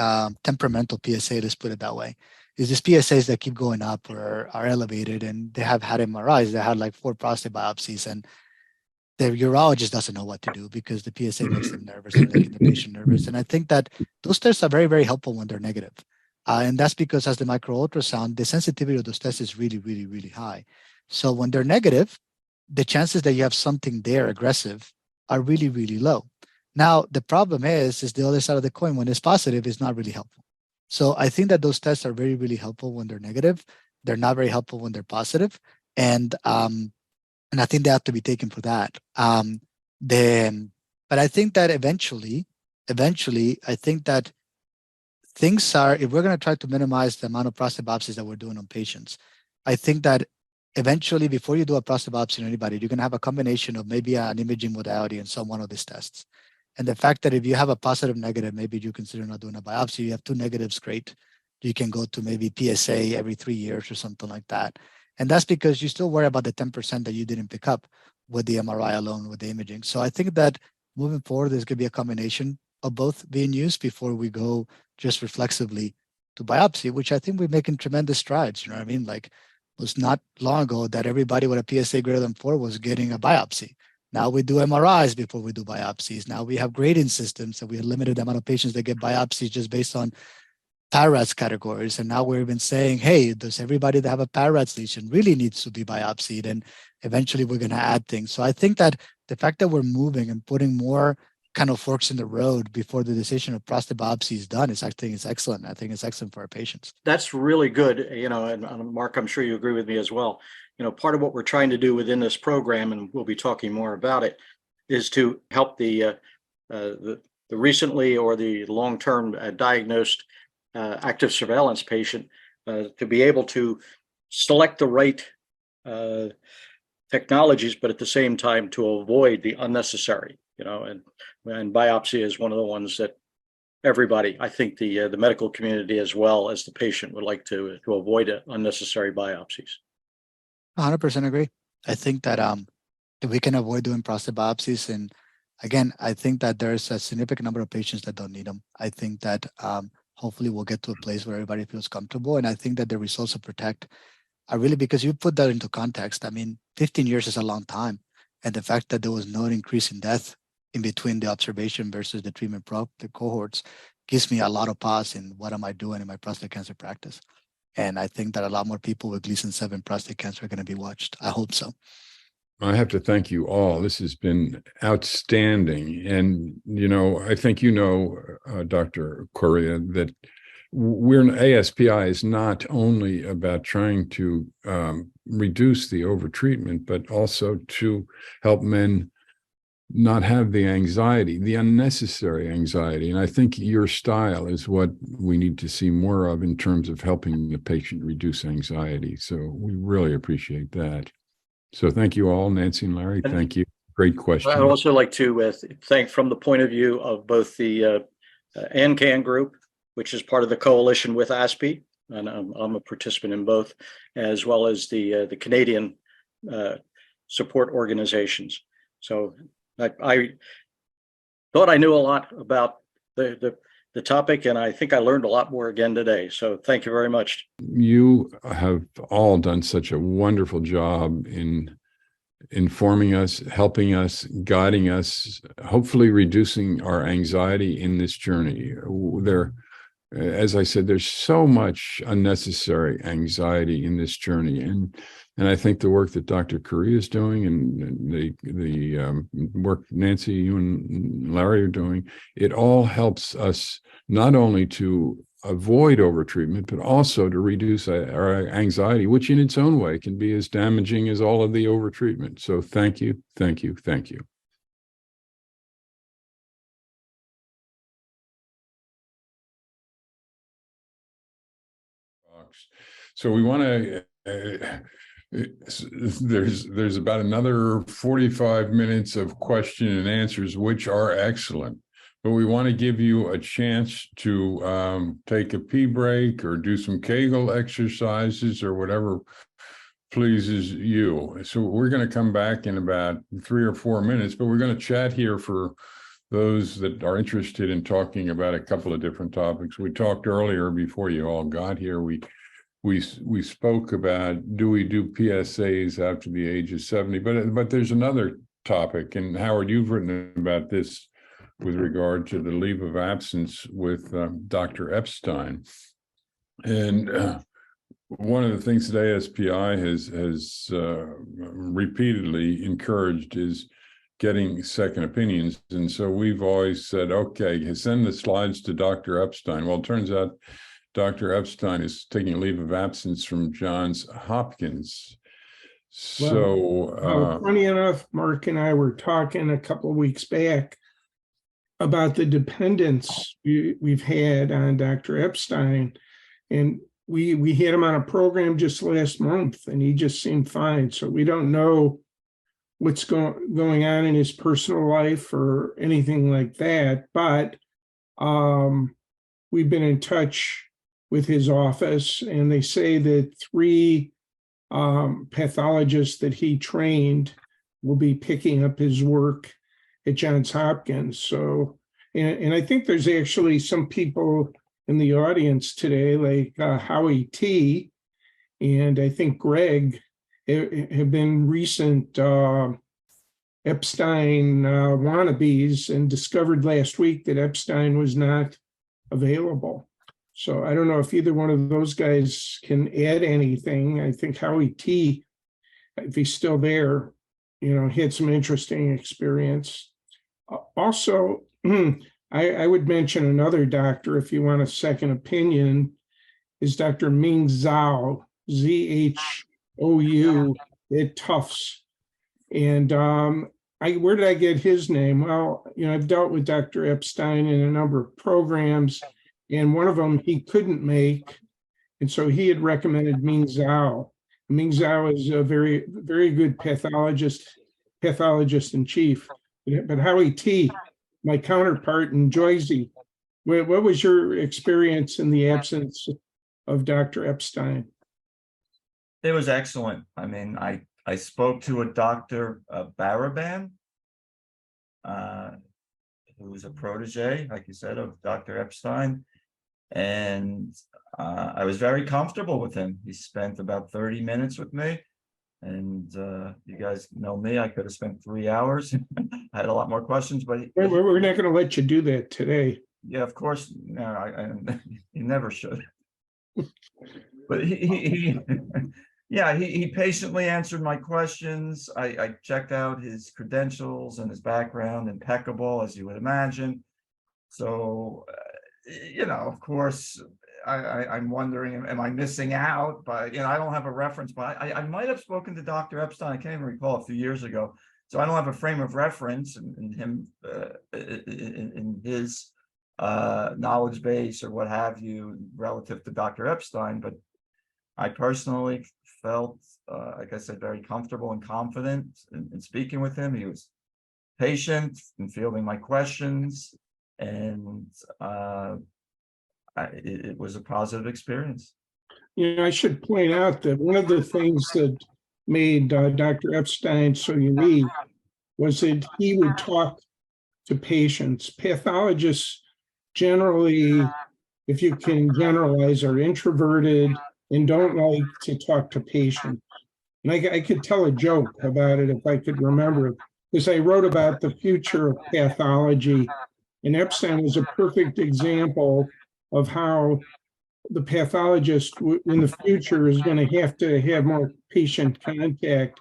temperamental PSA, let's put it that way. Is these PSAs that keep going up or are elevated, and they have had MRIs, they had like 4 prostate biopsies, and the urologist doesn't know what to do because the PSA makes them nervous and making the patient nervous. And I think that those tests are very, very helpful when they're negative. And that's because as the microultrasound, the sensitivity of those tests is really, really, really high. So when they're negative, the chances that you have something there aggressive are really, really low. Now, the problem is the other side of the coin. When it's positive, it's not really helpful. So I think that those tests are very, really helpful when they're negative. They're not very helpful when they're positive. And I think they have to be taken for that. But I think that eventually, I think that things are, if we're going to try to minimize the amount of prostate biopsies that we're doing on patients, I think that eventually, before you do a prostate biopsy on anybody, you're going to have a combination of maybe an imaging modality and some one of these tests. And the fact that if you have a positive negative, maybe you consider not doing a biopsy. You have 2 negatives, great. You can go to maybe PSA every 3 years or something like that. And that's because you still worry about the 10% that you didn't pick up with the MRI alone, with the imaging. So I think that moving forward, there's going to be a combination of both being used before we go just reflexively to biopsy, which I think we're making tremendous strides. You know what I mean? Like, it was not long ago that everybody with a PSA greater than 4 was getting a biopsy. Now we do MRIs before we do biopsies. Now we have grading systems, and we have limited amount of patients that get biopsies just based on PARADS categories. And now we're even saying, hey, does everybody that have a PARADS lesion really needs to be biopsied? And eventually we're going to add things. So I think that the fact that we're moving and putting more kind of forks in the road before the decision of prostate biopsy is done is, I think, it's excellent. I think it's excellent for our patients. That's really good, and Mark, I'm sure you agree with me as well. Part of what we're trying to do within this program, and we'll be talking more about it, is to help the recently or the long-term diagnosed active surveillance patient to be able to select the right technologies, but at the same time to avoid the unnecessary, and biopsy is one of the ones that everybody, I think the medical community as well as the patient, would like to avoid unnecessary biopsies. 100% agree. I think that we can avoid doing prostate biopsies. And again, I think that there's a significant number of patients that don't need them. I think that hopefully we'll get to a place where everybody feels comfortable. And I think that the results of PROTECT are really, because you put that into context. I mean, 15 years is a long time. And the fact that there was no increase in death in between the observation versus the treatment the cohorts gives me a lot of pause in what am I doing in my prostate cancer practice. And I think that a lot more people with Gleason 7 prostate cancer are going to be watched. I hope so. I have to thank you all. This has been outstanding. And, I think Dr. Correa, that ASPI is not only about trying to reduce the overtreatment, but also to help men not have the anxiety, the unnecessary anxiety. And I think your style is what we need to see more of in terms of helping the patient reduce anxiety. So we really appreciate that. So thank you all, Nancy and Larry. Thank you. Great question. I'd also like to thank, from the point of view of both the ANCAN group, which is part of the coalition with ASPI, and I'm a participant in both, as well as the Canadian support organizations. So I thought I knew a lot about the topic, and I think I learned a lot more again today. So thank you very much. You have all done such a wonderful job in informing us, helping us, guiding us, hopefully reducing our anxiety in this journey. As I said, there's so much unnecessary anxiety in this journey. And I think the work that Dr. Correa is doing, and the work Nancy, you and Larry are doing, it all helps us not only to avoid overtreatment, but also to reduce our anxiety, which in its own way can be as damaging as all of the overtreatment. So thank you, thank you, thank you. So we want to there's about another 45 minutes of question and answers, which are excellent. But we want to give you a chance to take a pee break or do some Kegel exercises or whatever pleases you. So we're going to come back in about 3 or 4 minutes, but we're going to chat here for those that are interested in talking about a couple of different topics. We talked earlier before you all got here. We spoke about, do we do PSAs after the age of 70? But there's another topic, and Howard, you've written about this with regard to the leave of absence with Dr. Epstein. And one of the things that ASPI has repeatedly encouraged is getting second opinions. And so we've always said, okay, send the slides to Dr. Epstein. Well, it turns out Dr. Epstein is taking a leave of absence from Johns Hopkins. So funny enough, Mark and I were talking a couple of weeks back about the dependence we've had on Dr. Epstein, and we had him on a program just last month, and he just seemed fine. So we don't know what's going on in his personal life or anything like that, but we've been in touch with his office, and they say that 3 pathologists that he trained will be picking up his work at Johns Hopkins. So, and I think there's actually some people in the audience today, like Howie T, and I think Greg, have been recent Epstein wannabes, and discovered last week that Epstein was not available. So I don't know if either one of those guys can add anything. I think Howie T, if he's still there, had some interesting experience. Also, I would mention another doctor, if you want a second opinion, is Dr. Ming Zhou, Z-H-O-U, at Tufts. And where did I get his name? Well, I've dealt with Dr. Epstein in a number of programs, and one of them he couldn't make. And so he had recommended Ming Zhou. Ming Zhou is a very, very good pathologist in chief. But Howie T, my counterpart in Jersey, what was your experience in the absence of Dr. Epstein? It was excellent. I mean, I spoke to a Dr. Baraban, who was a protege, like you said, of Dr. Epstein. And I was very comfortable with him. He spent about 30 minutes with me. And you guys know me, I could have spent 3 hours. I had a lot more questions, but we're not going to let you do that today. Yeah, of course. No, he never should. But he patiently answered my questions. I checked out his credentials and his background, impeccable, as you would imagine. So, of course, I'm wondering, am I missing out? But, I don't have a reference, but I might have spoken to Dr. Epstein. I can't even recall, a few years ago. So I don't have a frame of reference in him, in his knowledge base or what have you relative to Dr. Epstein. But I personally felt, like I said, very comfortable and confident in speaking with him. He was patient in fielding my questions, and it was a positive experience. I should point out that one of the things that made Dr. Epstein so unique was that he would talk to patients. Pathologists generally, if you can generalize, are introverted and don't like to talk to patients. And I could tell a joke about it if I could remember it, because I wrote about the future of pathology, and Epstein was a perfect example of how the pathologist in the future is going to have more patient contact.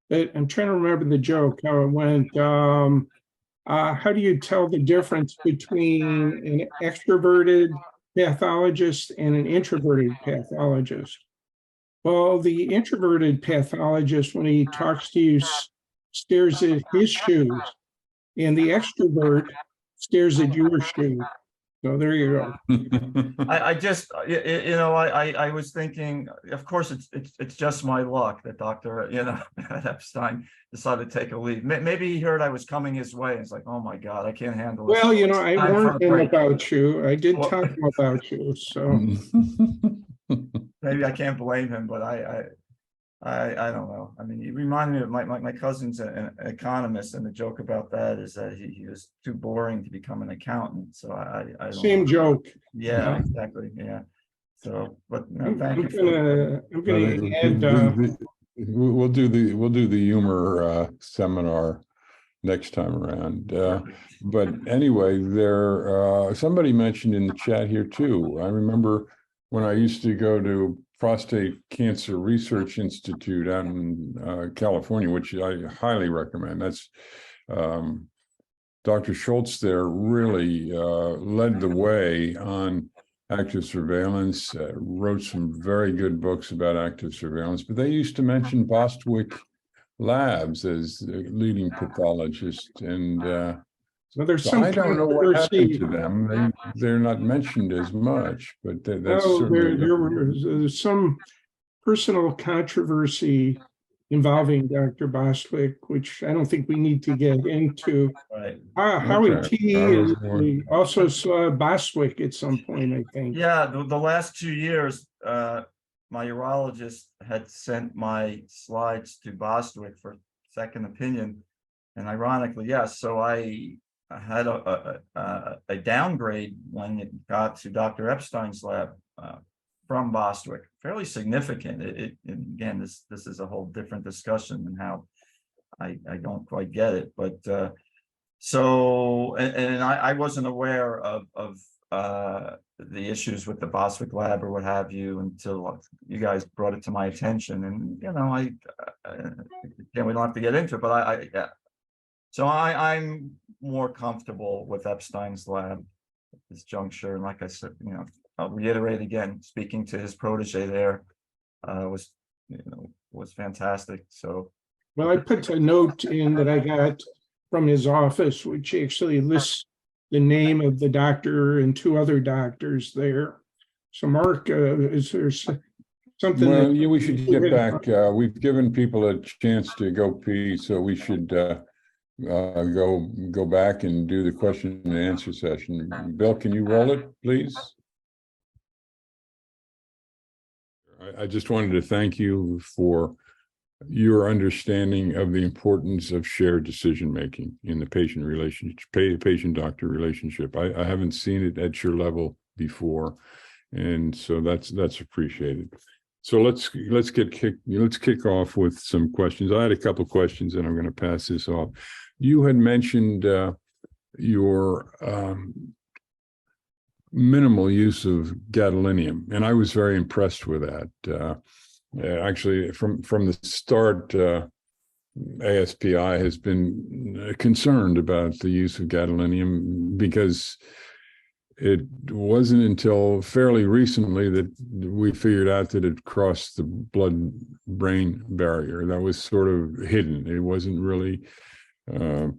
But I'm trying to remember the joke, how it went. How do you tell the difference between an extroverted pathologist and an introverted pathologist? Well, the introverted pathologist, when he talks to you, stares at his shoes, and the extrovert stares at your shoes. So there you go. I just, I was thinking, of course, it's just my luck that Dr. Epstein decided to take a leave. Maybe he heard I was coming his way. It's like, oh my God, I can't handle this. Well, I Time for warned a him break. about you. I did Well- tell him about you. So Maybe I can't blame him, but I don't know. I mean, he reminded me of my cousin's an economist, and the joke about that is that he was too boring to become an accountant. So I don't same know. joke. Yeah, exactly. Yeah. So, but no, I'm thank you. gonna add. We'll do the humor seminar next time around. But anyway, somebody mentioned in the chat here too. I remember when I used to go to Prostate Cancer Research Institute out in California, which I highly recommend. That's Dr. Schultz there really led the way on active surveillance, wrote some very good books about active surveillance, but they used to mention Bostwick Labs as the leading pathologist. And Well, there's so some I don't know what happened controversy. to them. They're not mentioned as much, but that's No, certainly. there's some personal controversy involving Dr. Bostwick, which I don't think we need to get into. Right. Howie Okay. T also saw Bostwick at some point, I think. Yeah, the last 2 years, my urologist had sent my slides to Bostwick for second opinion. And ironically, yes, so I had a downgrade when it got to Dr. Epstein's lab from Bostwick, fairly significant. And again, this is a whole different discussion and how I don't quite get it. But so, and I wasn't aware of the issues with the Bostwick lab or what have you until you guys brought it to my attention. And we don't have to get into it, but yeah. So I'm more comfortable with Epstein's lab at this juncture. And like I said, I'll reiterate again, speaking to his protege there was fantastic. So, Well, I put a note in that I got from his office, which actually lists the name of the doctor and 2 other doctors there. So, Mark, is there something? Well, we should get back. We've given people a chance to go pee, so we should go back and do the question and answer session. Bill, can you roll it, please? I just wanted to thank you for your understanding of the importance of shared decision-making in the patient relationship, patient-doctor relationship. I haven't seen it at your level before, and so that's appreciated. So let's kick off with some questions. I had a couple of questions, and I'm going to pass this off. You had mentioned your minimal use of gadolinium, and I was very impressed with that. Actually, from the start, ASPI has been concerned about the use of gadolinium because it wasn't until fairly recently that we figured out that it crossed the blood-brain barrier. That was sort of hidden. It wasn't really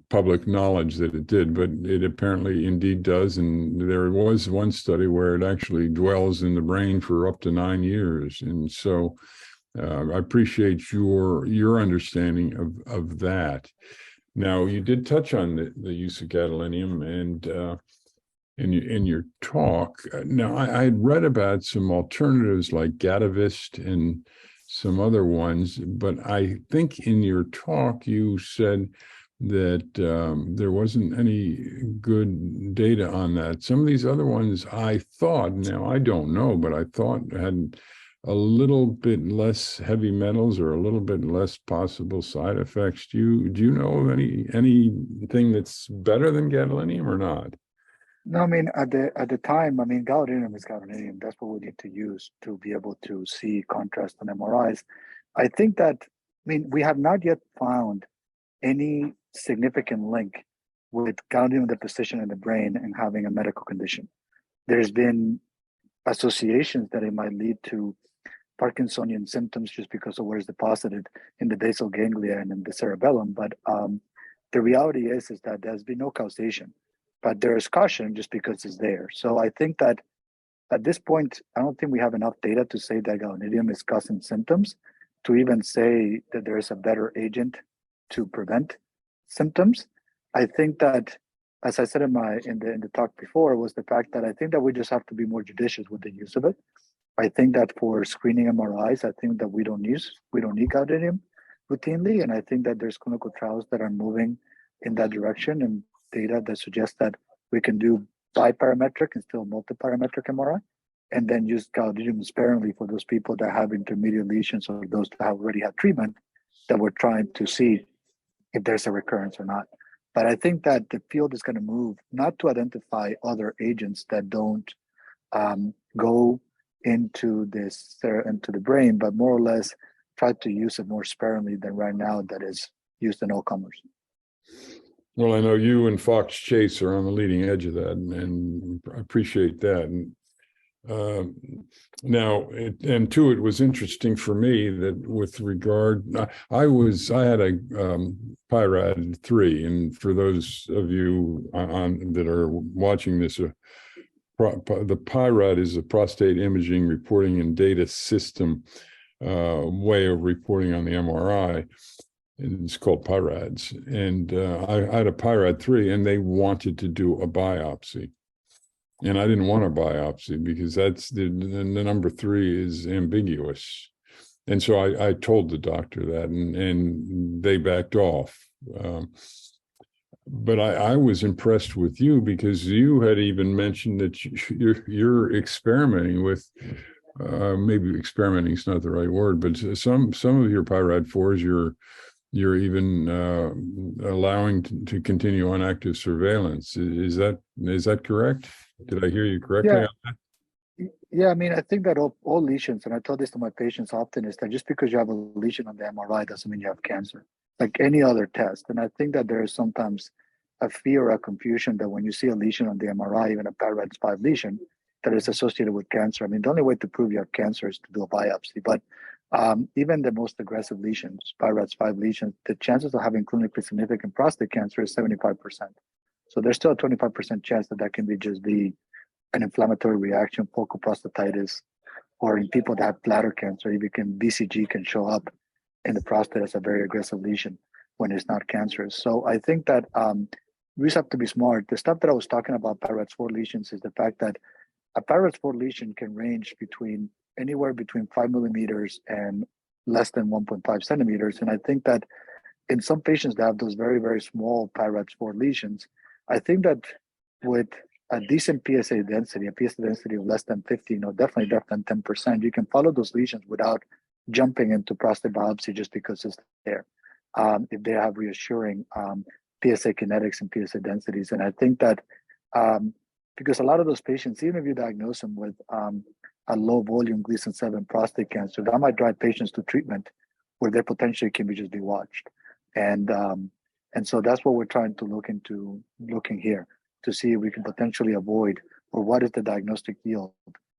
public knowledge that it did, but it apparently indeed does. And there was one study where it actually dwells in the brain for up to 9 years. And so I appreciate your understanding of that. Now, you did touch on the use of gadolinium and in your talk. Now, I had read about some alternatives like Gadavist and some other ones, but I think in your talk you said that there wasn't any good data on that. Some of these other ones I thought, now I don't know, but I thought had a little bit less heavy metals or a little bit less possible side effects. Do you know of anything that's better than gadolinium or not? No, I mean, at the time, I mean, gadolinium is gadolinium. That's what we need to use to be able to see contrast on MRIs. I think that, I mean, we have not yet found any significant link with gadolinium deposition in the brain and having a medical condition. There's been associations that it might lead to Parkinsonian symptoms just because of where it's deposited in the basal ganglia and in the cerebellum. But the reality is that there's been no causation but there is caution just because it's there. So I think that at this point, I don't think we have enough data to say that gallidium is causing symptoms to even say that there is a better agent to prevent symptoms. I think that, as I said in the talk before, was the fact that I think that we just have to be more judicious with the use of it. I think that for screening MRIs, I think that we don't need gallidium routinely, and I think that there's clinical trials that are moving in that direction and data that suggests that we can do biparametric and still multiparametric MRI, and then use gallidium sparingly for those people that have intermediate lesions or those that have already had treatment that we're trying to see if there's a recurrence or not. But I think that the field is going to move not to identify other agents that don't go into the brain, but more or less try to use it more sparingly than right now that is used in all comers. Well, I know you and Fox Chase are on the leading edge of that, and I appreciate that. And and two, it was interesting for me that with regard, I had a PIRAD 3, and for those of you that are watching this, the PIRAD is a prostate imaging reporting and data system way of reporting on the MRI. It's called PIRADS. And I had a PIRAD 3, and they wanted to do a biopsy. And I didn't want a biopsy because that's the number 3 is ambiguous. And so I told the doctor that, and they backed off. But I was impressed with you because you had even mentioned that you're experimenting with, maybe experimenting is not the right word, but some of your PIRAD 4s you're even allowing to continue on active surveillance. Is that correct? Did I hear you correctly? Yeah, I mean, I think that all lesions, and I tell this to my patients often, is that just because you have a lesion on the MRI doesn't mean you have cancer, like any other test. And I think that there is sometimes a fear or a confusion that when you see a lesion on the MRI, even a PIRADS 5 lesion, that is associated with cancer. I mean, the only way to prove you have cancer is to do a biopsy. But even the most aggressive lesions, PIRADS 5 lesions, the chances of having clinically significant prostate cancer is 75%. So there's still a 25% chance that can be an inflammatory reaction, focal prostatitis, or in people that have bladder cancer, BCG can show up in the prostate as a very aggressive lesion when it's not cancerous. So I think that we just have to be smart. The stuff that I was talking about, PIRADS 4 lesions, is the fact that a PIRADS 4 lesion can range anywhere between 5 millimeters and less than 1.5 centimeters. And I think that in some patients that have those very, very small PIRADS 4 lesions, I think that with a decent PSA density, of less than 15 or definitely less than 10%, you can follow those lesions without jumping into prostate biopsy just because it's there. If they have reassuring PSA kinetics and PSA densities. And I think that because a lot of those patients, even if you diagnose them with a low volume Gleason 7 prostate cancer, that might drive patients to treatment where they potentially can be watched. And so that's what we're trying to looking here to see if we can potentially avoid, or what is the diagnostic yield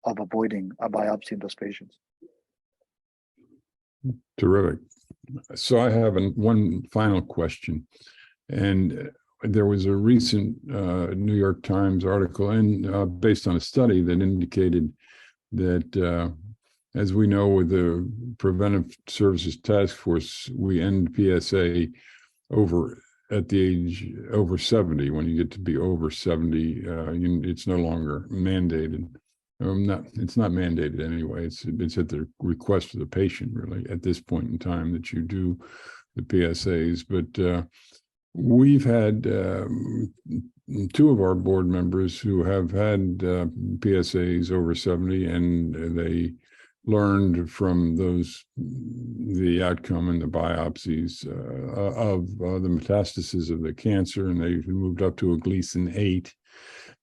of avoiding a biopsy in those patients. Terrific. So I have one final question. And there was a recent New York Times article based on a study that indicated that, as we know, with the Preventive Services Task Force, we end PSA at the age over 70. When you get to be over 70, it's no longer mandated. It's not mandated anyway. It's at the request of the patient, really, at this point in time that you do the PSAs. But we've had 2 of our board members who have had PSAs over 70, and they learned from the outcome and the biopsies of the metastasis of the cancer, and they moved up to a Gleason 8.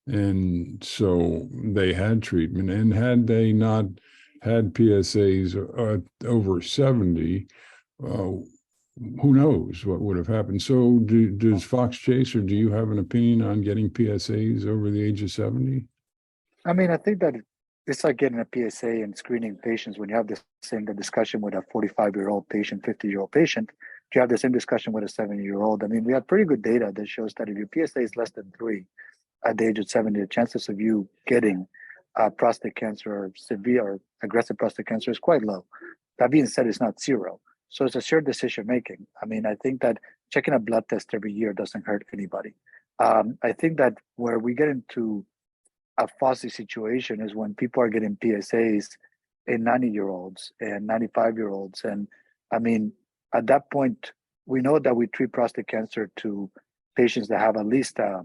And so they had treatment, and had they not had PSAs over 70, who knows what would have happened. So does Fox Chase, or do you have an opinion on getting PSAs over the age of 70? I mean, I think that it's like getting a PSA and screening patients. When you have the discussion with a 45-year-old patient, 50-year-old patient, you have the same discussion with a 70-year-old. I mean, we have pretty good data that shows that if your PSA is less than 3, at the age of 70, the chances of you getting prostate cancer or severe or aggressive prostate cancer is quite low. That being said, it's not zero. So it's a shared decision making. I mean, I think that checking a blood test every year doesn't hurt anybody. I think that where we get into a fussy situation is when people are getting PSAs in 90-year-olds and 95-year-olds. And I mean, at that point, we know that we treat prostate cancer to patients that have at least a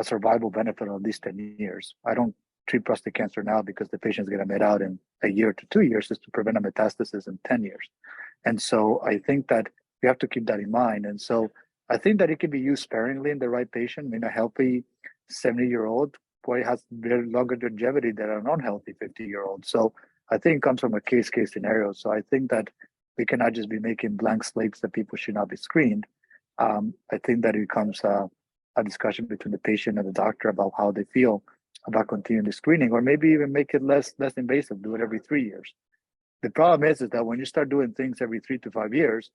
survival benefit of at least 10 years. I don't treat prostate cancer now because the patient's going to met out in a year to 2 years, is to prevent a metastasis in 10 years. And so I think that we have to keep that in mind. And so I think that it can be used sparingly in the right patient. I mean, a healthy 70-year-old boy has very longer longevity than an unhealthy 50-year-old. So I think it comes from a case scenario. So I think that we cannot just be making blank slates that people should not be screened. I think that it becomes a discussion between the patient and the doctor about how they feel about continuing the screening, or maybe even make it less invasive, do it every 3 years. The problem is that when you start doing things every 3 to 5 years,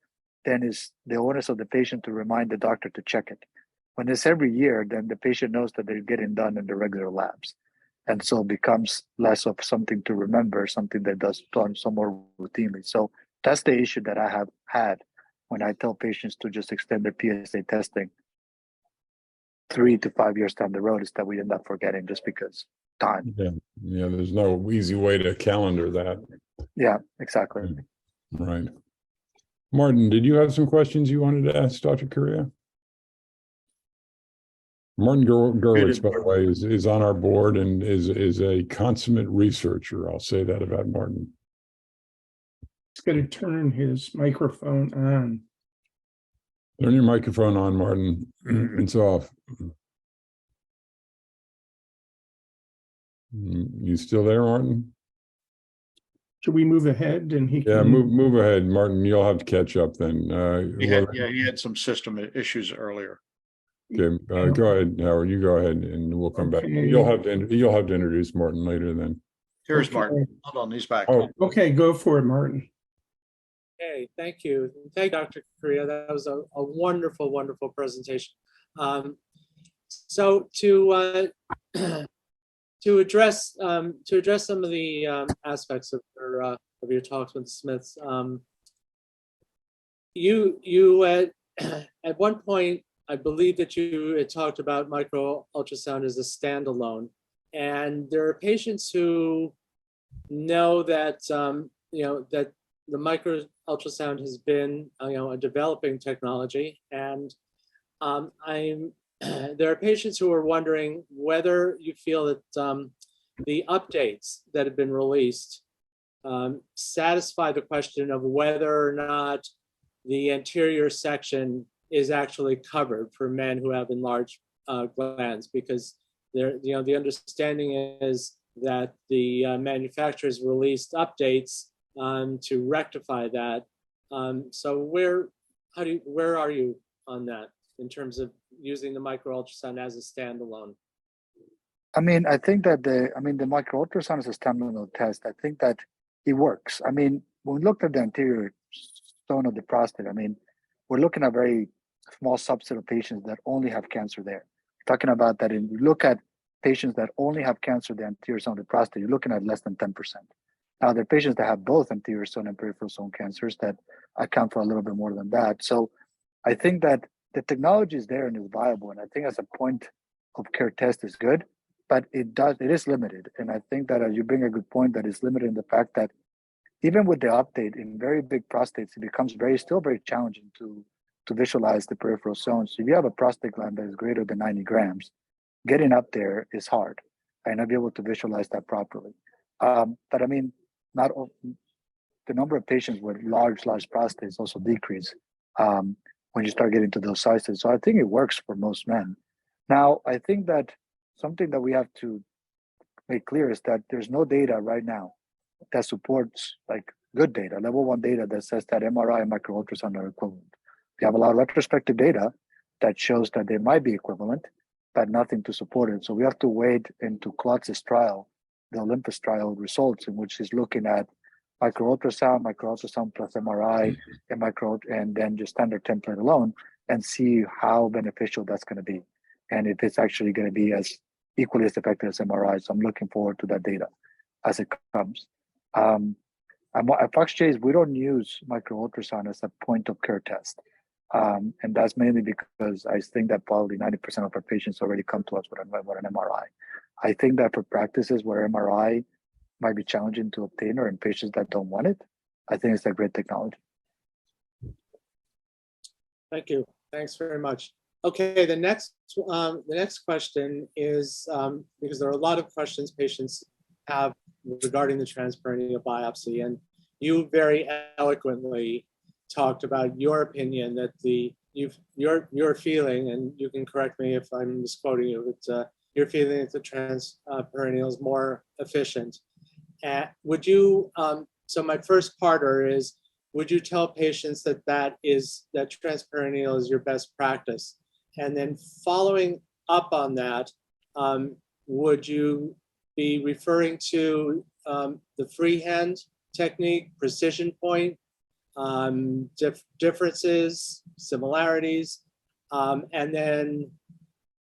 then it's the onus of the patient to remind the doctor to check it. When it's every year, then the patient knows that they're getting done in the regular labs. And so it becomes less of something to remember, something that does done some more routinely. So that's the issue that I have had when I tell patients to just extend their PSA testing 3 to 5 years down the road, is that we end up forgetting just because time. Yeah, there's no easy way to calendar that. Yeah, exactly. Right. Martin, did you have some questions you wanted to ask Dr. Correa? Martin Gerwitz, by the way, is on our board and is a consummate researcher. I'll say that about Martin. He's going to turn his microphone on. Turn your microphone on, Martin. It's off. You still there, Martin? Should we move ahead and he Yeah, can move ahead, Martin. You'll have to catch up then. He had some system issues earlier. Okay, go ahead, Howard. You go ahead, and we'll come back. Okay. You'll have to introduce Martin later. Then. Here's Okay. Martin. Hold on, he's back. Oh, Okay, go for it, Martin. Okay, thank you. Thank you, Dr. Correa. That was a wonderful, wonderful presentation. So to address some of the aspects of your talks with the Smiths, you at one point, I believe that you had talked about micro ultrasound as a standalone, and there are patients who know that that the micro ultrasound has been a developing technology, and there are patients who are wondering whether you feel that the updates that have been released satisfy the question of whether or not the anterior section is actually covered for men who have enlarged glands, because the understanding is that the manufacturers released updates to rectify that. So where are you on that in terms of using the micro ultrasound as a standalone? I mean, I think that the micro ultrasound is a standalone test. I think that it works. I mean, when we looked at the anterior zone of the prostate, I mean, we're looking at a very small subset of patients that only have cancer there. We're talking about that, and you look at patients that only have cancer the anterior zone of the prostate, you're looking at less than 10%. Now, there are patients that have both anterior zone and peripheral zone cancers that account for a little bit more than that. So I think that the technology is there and is viable, and I think as a point of care test is good, but it is limited. And I think that you bring a good point, that is limited in the fact that even with the update in very big prostates, it becomes still very challenging to visualize the peripheral zones. If you have a prostate gland that is greater than 90 grams, getting up there is hard, and I'll be able to visualize that properly. But I mean, not all, the number of patients with large prostates also decrease when you start getting to those sizes. So I think it works for most men. Now, I think that something that we have to make clear is that there's no data right now that supports, like, good data, level 1 data that says that MRI and micro ultrasound are equivalent. We have a lot of retrospective data that shows that they might be equivalent, but nothing to support it. So we have to wait into Klotz's trial, the Olympus trial results, in which he's looking at micro ultrasound plus MRI, and then just standard template alone, and see how beneficial that's going to be, and if it's actually going to be as equally as effective as MRI. So I'm looking forward to that data as it comes. At Fox Chase, we don't use microultrasound as a point of care test. And that's mainly because I think that probably 90% of our patients already come to us with an MRI. I think that for practices where MRI might be challenging to obtain or in patients that don't want it, I think it's a great technology. Thank you. Thanks very much. Okay, the next question is, because there are a lot of questions patients have regarding the transperineal biopsy, and you very eloquently talked about your opinion that your feeling, and you can correct me if I'm misquoting you, but you're feeling that the transperineal is more efficient. Would you? So my first parter is, would you tell patients that that transperineal is your best practice? And then following up on that, would you be referring to the freehand technique, precision point, differences, similarities, and then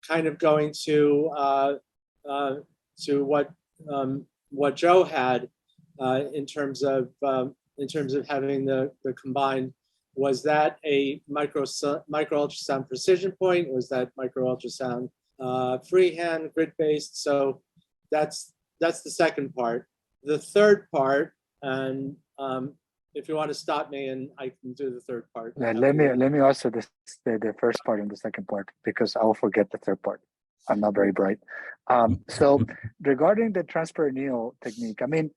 kind of going to what Joe had in terms of having the combined? Was that a microultrasound precision point? Was that microultrasound freehand, grid-based? So that's the second part. The third part, and if you want to stop me, and I can do the third part. Let me answer the first part and the second part, because I will forget the third part. I'm not very bright. So regarding the transperineal technique, I mean,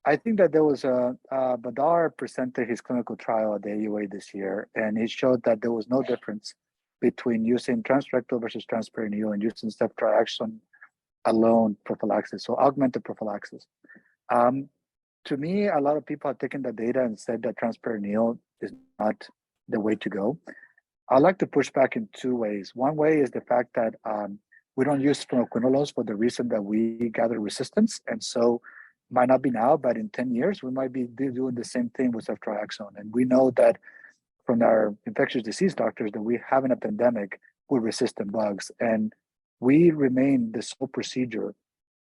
I think that there was Badar presented his clinical trial at the AUA this year, and he showed that there was no difference between using transrectal versus transperineal and using ceftriaxone alone prophylaxis, so augmented prophylaxis. To me, a lot of people have taken the data and said that transperineal is not the way to go. I like to push back in two ways. One way is the fact that we don't use fluoroquinolones for the reason that we gather resistance, and so might not be now, but in 10 years, we might be doing the same thing with ceftriaxone. And we know that from our infectious disease doctors that we have in a pandemic with resistant bugs, and we remain the sole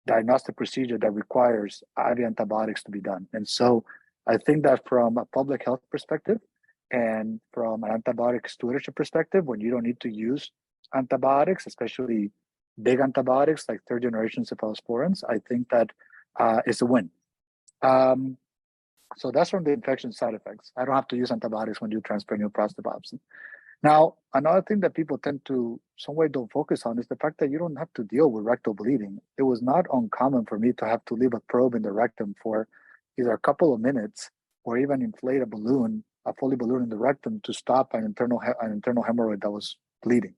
diagnostic procedure that requires IV antibiotics to be done. And so I think that from a public health perspective and from an antibiotic stewardship perspective, when you don't need to use antibiotics, especially big antibiotics like third generation cephalosporins, I think that it's a win. So that's from the infection side effects. I don't have to use antibiotics when you do transperineal prostate biopsy. Now, another thing that people tend to some way don't focus on is the fact that you don't have to deal with rectal bleeding. It was not uncommon for me to have to leave a probe in the rectum for either a couple of minutes or even inflate a Foley balloon in the rectum to stop an internal hemorrhoid that was bleeding.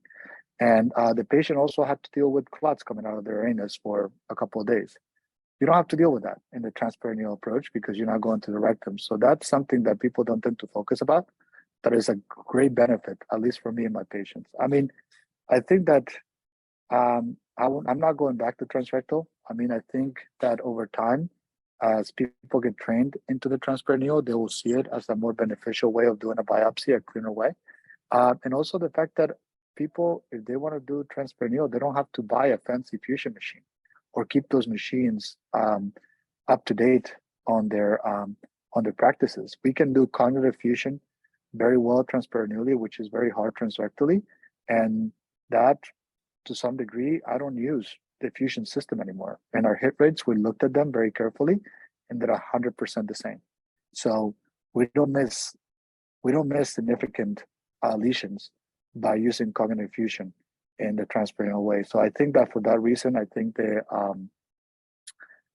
And the patient also had to deal with clots coming out of their anus for a couple of days. You don't have to deal with that in the transperineal approach because you're not going to the rectum. So that's something that people don't tend to focus about. That is a great benefit, at least for me and my patients. I mean, I think that I'm not going back to transrectal. I mean, I think that over time, as people get trained into the transperineal, they will see it as a more beneficial way of doing a biopsy, a cleaner way. And also the fact that people, if they want to do transperineal, they don't have to buy a fancy fusion machine or keep those machines up to date on their practices. We can do cognitive fusion very well transperineally, which is very hard transrectally. And that, to some degree, I don't use the fusion system anymore. And our hit rates, we looked at them very carefully, and they're 100% the same. So we don't miss significant lesions by using cognitive fusion in the transperineal way. So I think that for that reason, I think the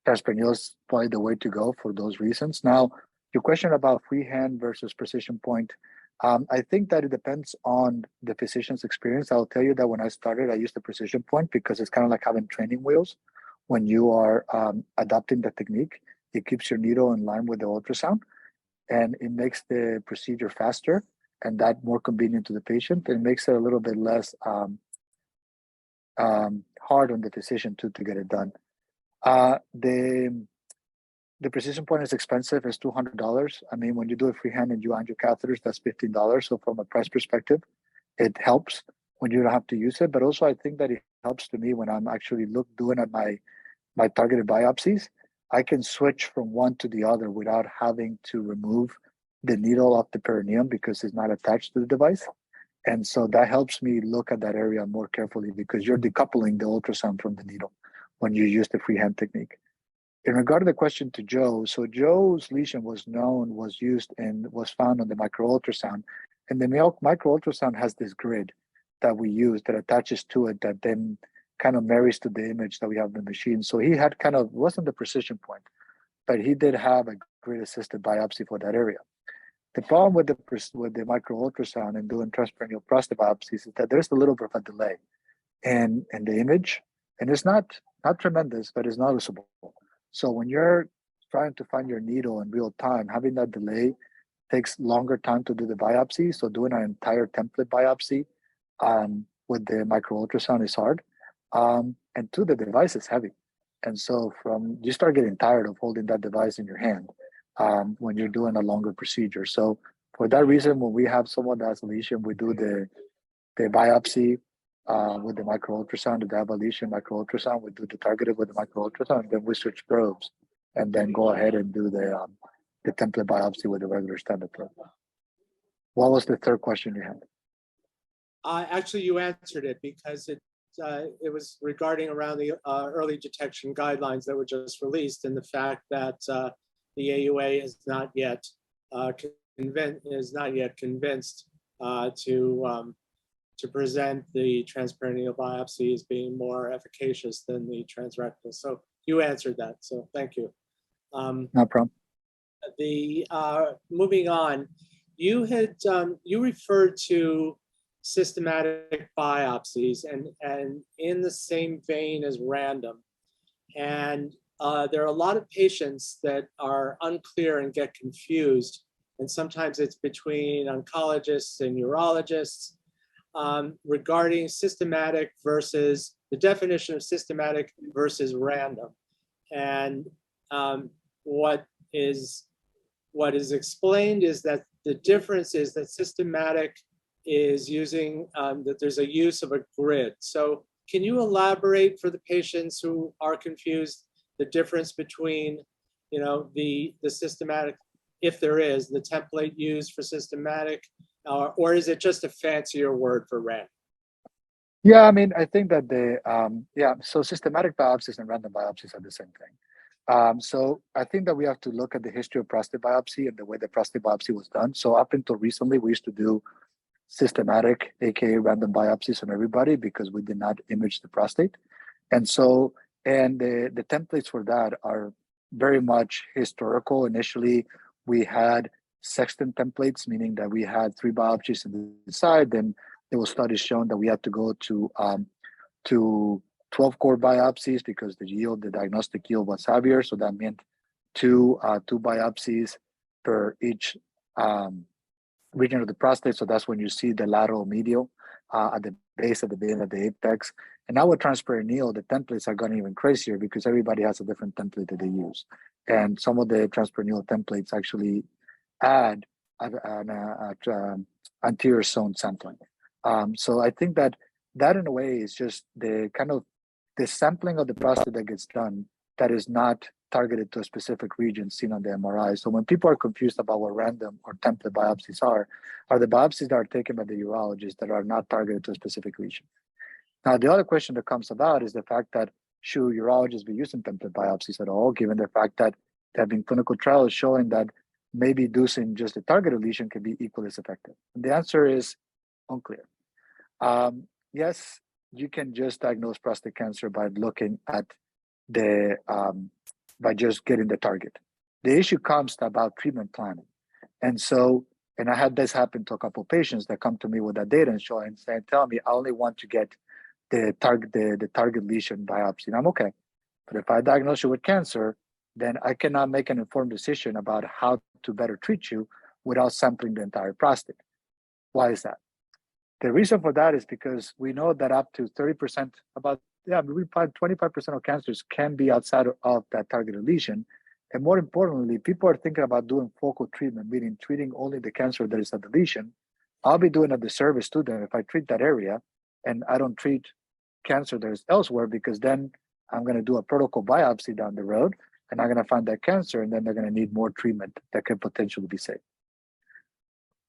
transperineal is probably the way to go for those reasons. Now, your question about freehand versus precision point, I think that it depends on the physician's experience. I'll tell you that when I started, I used the precision point because it's kind of like having training wheels. When you are adopting the technique, it keeps your needle in line with the ultrasound, and it makes the procedure faster and that more convenient to the patient. It makes it a little bit less hard on the physician to get it done. The precision point is expensive. It's $200. I mean, when you do it freehand and you angio catheters, that's $15. So from a price perspective, it helps when you don't have to use it. But also, I think that it helps to me when I'm actually doing at my targeted biopsies, I can switch from one to the other without having to remove the needle off the perineum because it's not attached to the device. And so that helps me look at that area more carefully because you're decoupling the ultrasound from the needle when you use the freehand technique. In regard to the question to Joe, so Joe's lesion was used and was found on the microultrasound. And the microultrasound has this grid that we use that attaches to it that then kind of marries to the image that we have in the machine. So he had wasn't the precision point, but he did have a grid assisted biopsy for that area. The problem with the microultrasound and doing transperineal prostate biopsies is that there's a little bit of a delay in the image, and it's not tremendous, but it's noticeable. So when you're trying to find your needle in real time, having that delay takes longer time to do the biopsy. So doing an entire template biopsy with the microultrasound is hard. And two, the device is heavy. And so you start getting tired of holding that device in your hand when you're doing a longer procedure. So for that reason, when we have someone that has a lesion, we do the biopsy with the microultrasound, the double lesion microultrasound. We do the targeted with the microultrasound, and then we switch probes, and then go ahead and do the template biopsy with the regular standard probe. What was the third question you had? Actually, you answered it because it was regarding around the early detection guidelines that were just released, and the fact that the AUA is not yet convinced to present the transperineal biopsy as being more efficacious than the transrectal. So you answered that. So thank you. No problem. Moving on, you referred to systematic biopsies and in the same vein as random. And there are a lot of patients that are unclear and get confused. And sometimes it's between oncologists and urologists regarding systematic versus the definition of systematic versus random. And what is explained is that the difference is that systematic is using that there's a use of a grid. So can you elaborate for the patients who are confused the difference between, the systematic, if there is, the template used for systematic, or is it just a fancier word for random? Yeah, I mean, I think that so systematic biopsies and random biopsies are the same thing. So I think that we have to look at the history of prostate biopsy and the way the prostate biopsy was done. So up until recently, we used to do systematic, aka random biopsies on everybody because we did not image the prostate. And so, the templates for that are very much historical. Initially, we had sextant templates, meaning that we had 3 biopsies on the side. Then there was studies showing that we had to go to 12-core biopsies because the diagnostic yield was heavier. So that meant two biopsies per each region of the prostate. So that's when you see the lateral medial at the base of the vein at the apex. And now with transperineal, the templates are going even crazier because everybody has a different template that they use. And some of the transperineal templates actually add an anterior zone sampling. So I think that in a way is just the sampling of the prostate that gets done that is not targeted to a specific region seen on the MRI. So when people are confused about what random or template biopsies are the biopsies that are taken by the urologist that are not targeted to a specific region. Now, the other question that comes about is the fact that should urologists be using template biopsies at all, given the fact that there have been clinical trials showing that maybe using just a targeted lesion can be equally as effective? And the answer is unclear. Yes, you can just diagnose prostate cancer by looking at by just getting the target. The issue comes about treatment planning. And so, and I had this happen to a couple of patients that come to me with that data and tell me, I only want to get the target lesion biopsy. And I'm okay. But if I diagnose you with cancer, then I cannot make an informed decision about how to better treat you without sampling the entire prostate. Why is that? The reason for that is because we know that up to 30%, we find 25% of cancers can be outside of that targeted lesion. And more importantly, people are thinking about doing focal treatment, meaning treating only the cancer that is at the lesion. I'll be doing a disservice to them if I treat that area and I don't treat cancer there's elsewhere, because then I'm going to do a protocol biopsy down the road and I'm going to find that cancer, and then they're going to need more treatment that could potentially be saved.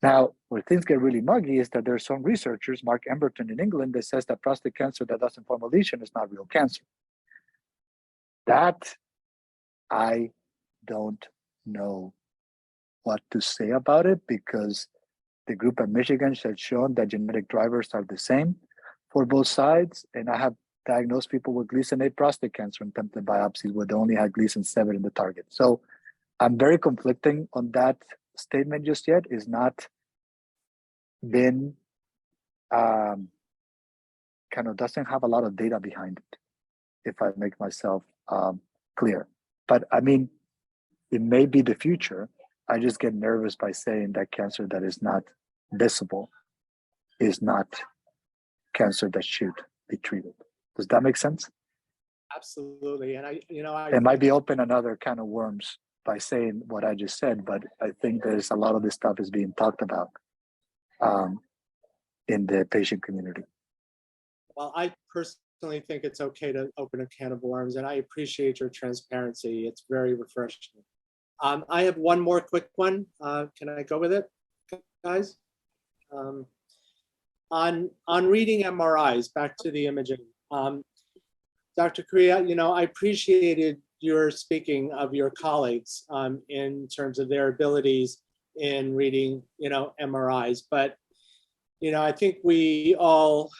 Now, where things get really muggy is that there's some researchers, Mark Emberton in England, that says that prostate cancer that doesn't form a lesion is not real cancer. That I don't know what to say about it, because the group at Michigan had shown that genetic drivers are the same for both sides. And I have diagnosed people with Gleason 8 prostate cancer in template biopsies where they only had Gleason 7 in the target. So I'm very conflicting on that statement just yet. Is not been kind of doesn't have a lot of data behind it, if I make myself clear. But I mean, it may be the future. I just get nervous by saying that cancer that is not visible is not cancer that should be treated. Does that make sense? Absolutely. And It might be open another kind of worms by saying what I just said, but I think there's a lot of this stuff is being talked about in the patient community. Well, I personally think it's okay to open a can of worms, and I appreciate your transparency. It's very refreshing. I have one more quick one. Can I go with it, guys? On reading MRIs, back to the imaging. Dr. Correa, I appreciated your speaking of your colleagues in terms of their abilities in reading, MRIs. But, I think we all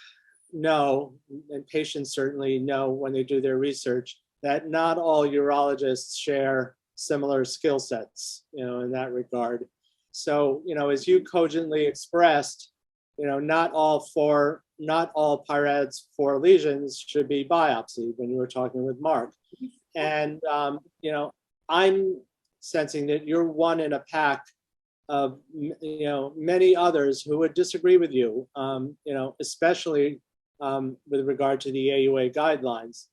know, and patients certainly know when they do their research, that not all urologists share similar skill sets, in that regard. So, as you cogently expressed, not all PIRADS 4 lesions should be biopsied when you were talking with Mark. And, I'm sensing that you're one in a pack of, many others who would disagree with you, especially with regard to the AUA guidelines,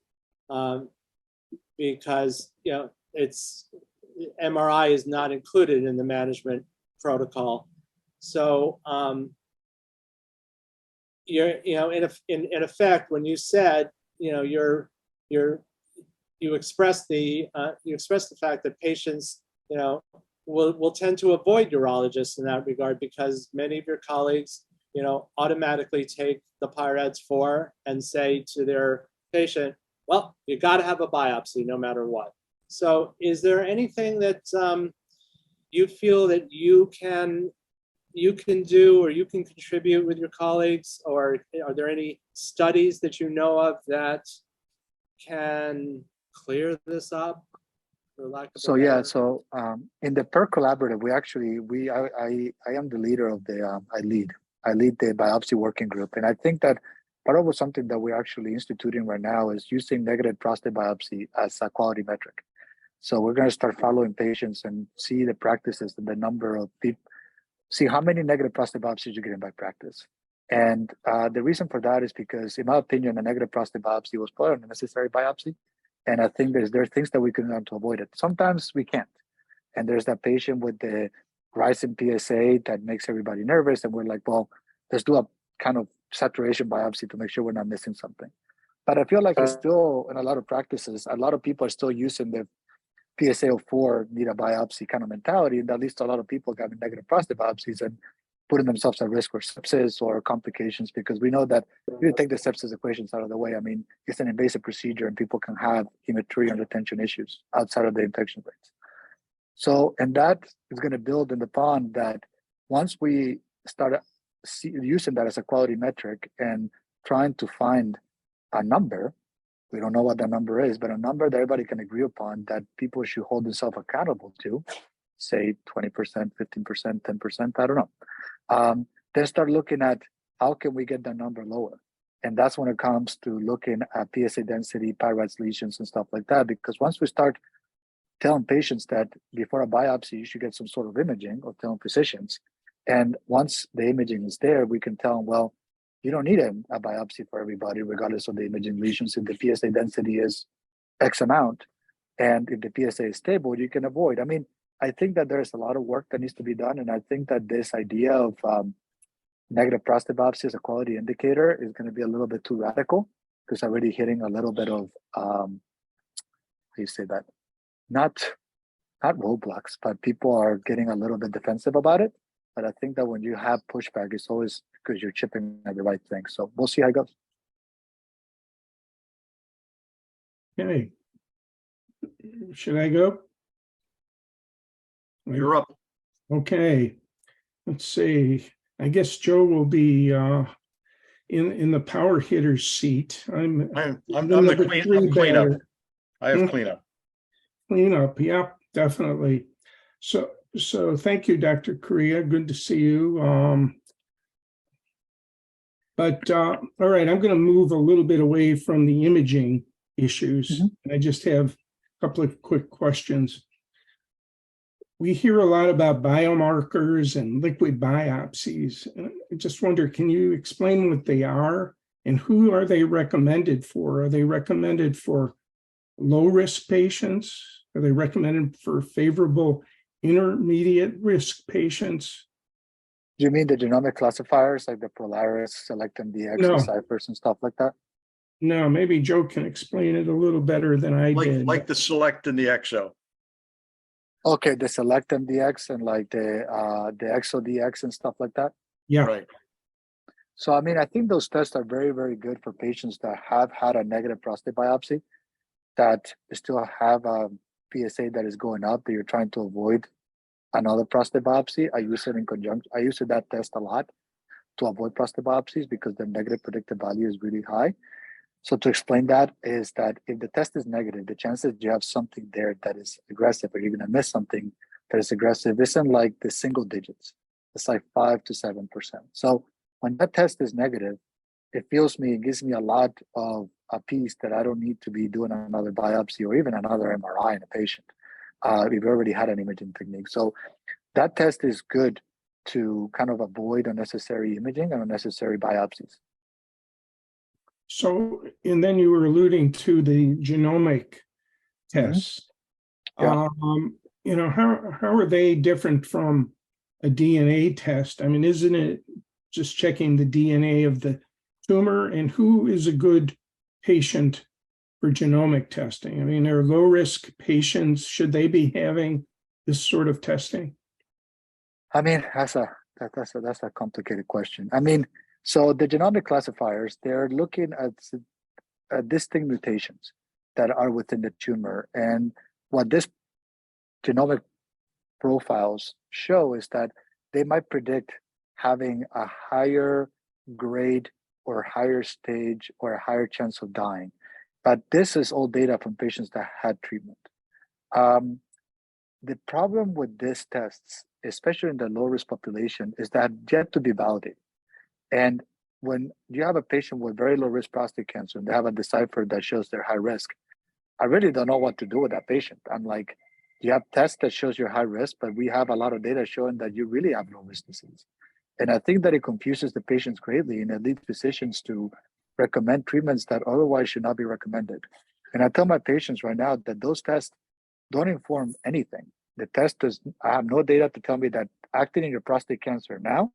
because, it's MRI is not included in the management protocol. So, you're, in effect, when you said, you expressed the fact that patients, will tend to avoid urologists in that regard, because many of your colleagues, automatically take the PIRADS 4 and say to their patient, well, you got to have a biopsy no matter what. So is there anything that you feel that you can do or you can contribute with your colleagues, or are there any studies that you know of that can clear this up? So yeah, so in the PER collaborative, I am the leader of the I lead the biopsy working group, and I think that part of something that we're actually instituting right now is using negative prostate biopsy as a quality metric. So we're going to start following patients and see the practices and the number of people, see how many negative prostate biopsies you get in by practice. And the reason for that is because, in my opinion, a negative prostate biopsy was probably a necessary biopsy. And I think there are things that we can learn to avoid it. Sometimes we can't. And there's that patient with the rising PSA that makes everybody nervous. And we're like, well, let's do a kind of saturation biopsy to make sure we're not missing something. But I feel like it's still, in a lot of practices, a lot of people are still using the PSA of 4 need a biopsy kind of mentality. And at least a lot of people having negative prostate biopsies and putting themselves at risk for sepsis or complications, because we know that if you take the sepsis equations out of the way, I mean, it's an invasive procedure and people can have hematuria and retention issues outside of the infection rates. So, and that is going to build in the pond that once we start using that as a quality metric and trying to find a number, we don't know what that number is, but a number that everybody can agree upon that people should hold themselves accountable to, say 20%, 15%, 10%, I don't know. Then start looking at how can we get that number lower. And that's when it comes to looking at PSA density, PIRADS lesions and stuff like that. Because once we start telling patients that before a biopsy, you should get some sort of imaging, or telling physicians, and once the imaging is there, we can tell them, well, you don't need a biopsy for everybody, regardless of the imaging lesions. If the PSA density is X amount, and if the PSA is stable, you can avoid. I mean, I think that there's a lot of work that needs to be done. And I think that this idea of negative prostate biopsy as a quality indicator is going to be a little bit too radical. because already hitting a little bit of how you say that, not roadblocks, but people are getting a little bit defensive about it. But I think that when you have pushback, it's always because you're chipping at the right thing. So we'll see how it goes. Okay. Should I go? You're up. Okay. Let's see. I guess Joe will be in the power hitter's seat. I'm I'm the the number clean, three I'm cleanup. batter. I have cleanup. Cleanup, yeah, definitely. So thank you, Dr. Correa. Good to see you. All right, I'm going to move a little bit away from the imaging issues. Mhm. I just have a couple of quick questions. We hear a lot about biomarkers and liquid biopsies. I just wonder, can you explain what they are and who are they recommended for? Are they recommended for low-risk patients? Are they recommended for favorable intermediate risk patients? Do you mean the genomic classifiers like the Polaris, SelectMDx, No. Deciphers, and stuff like that? No, maybe Joe can explain it a little better than I did. Like the Select and the Exo. Okay, the SelectMDx and like the ExoDx and stuff like that. Yeah, Right. So I mean, I think those tests are very, very good for patients that have had a negative prostate biopsy, that still have a PSA that is going up, that you're trying to avoid another prostate biopsy. I use it in conjunction. I use that test a lot to avoid prostate biopsies because the negative predictive value is really high. So to explain that is that if the test is negative, the chances you have something there that is aggressive, or you're going to miss something that is aggressive, isn't like the single digits. It's like 5 to 7%. So when that test is negative, it gives me a lot of a piece that I don't need to be doing another biopsy or even another MRI in a patient. We've already had an imaging technique. So that test is good to kind of avoid unnecessary imaging and unnecessary biopsies. so, and then you were alluding to the genomic tests. Yeah. How are they different from a DNA test? I mean, isn't it just checking the DNA of the tumor? And who is a good patient for genomic testing? I mean, are low-risk patients, should they be having this sort of testing? I mean, that's a complicated question. I mean, so the genomic classifiers, they're looking at distinct mutations that are within the tumor. And what this genomic profiles show is that they might predict having a higher grade or higher stage or a higher chance of dying. But this is all data from patients that had treatment. The problem with these tests, especially in the low-risk population, is that yet to be validated. And when you have a patient with very low-risk prostate cancer and they have a decipher that shows they're high risk, I really don't know what to do with that patient. I'm like, you have tests that shows you're high risk, but we have a lot of data showing that you really have low-risk disease. And I think that it confuses the patients greatly, and it leads physicians to recommend treatments that otherwise should not be recommended. And I tell my patients right now that those tests don't inform anything. The test does, I have no data to tell me that acting in your prostate cancer now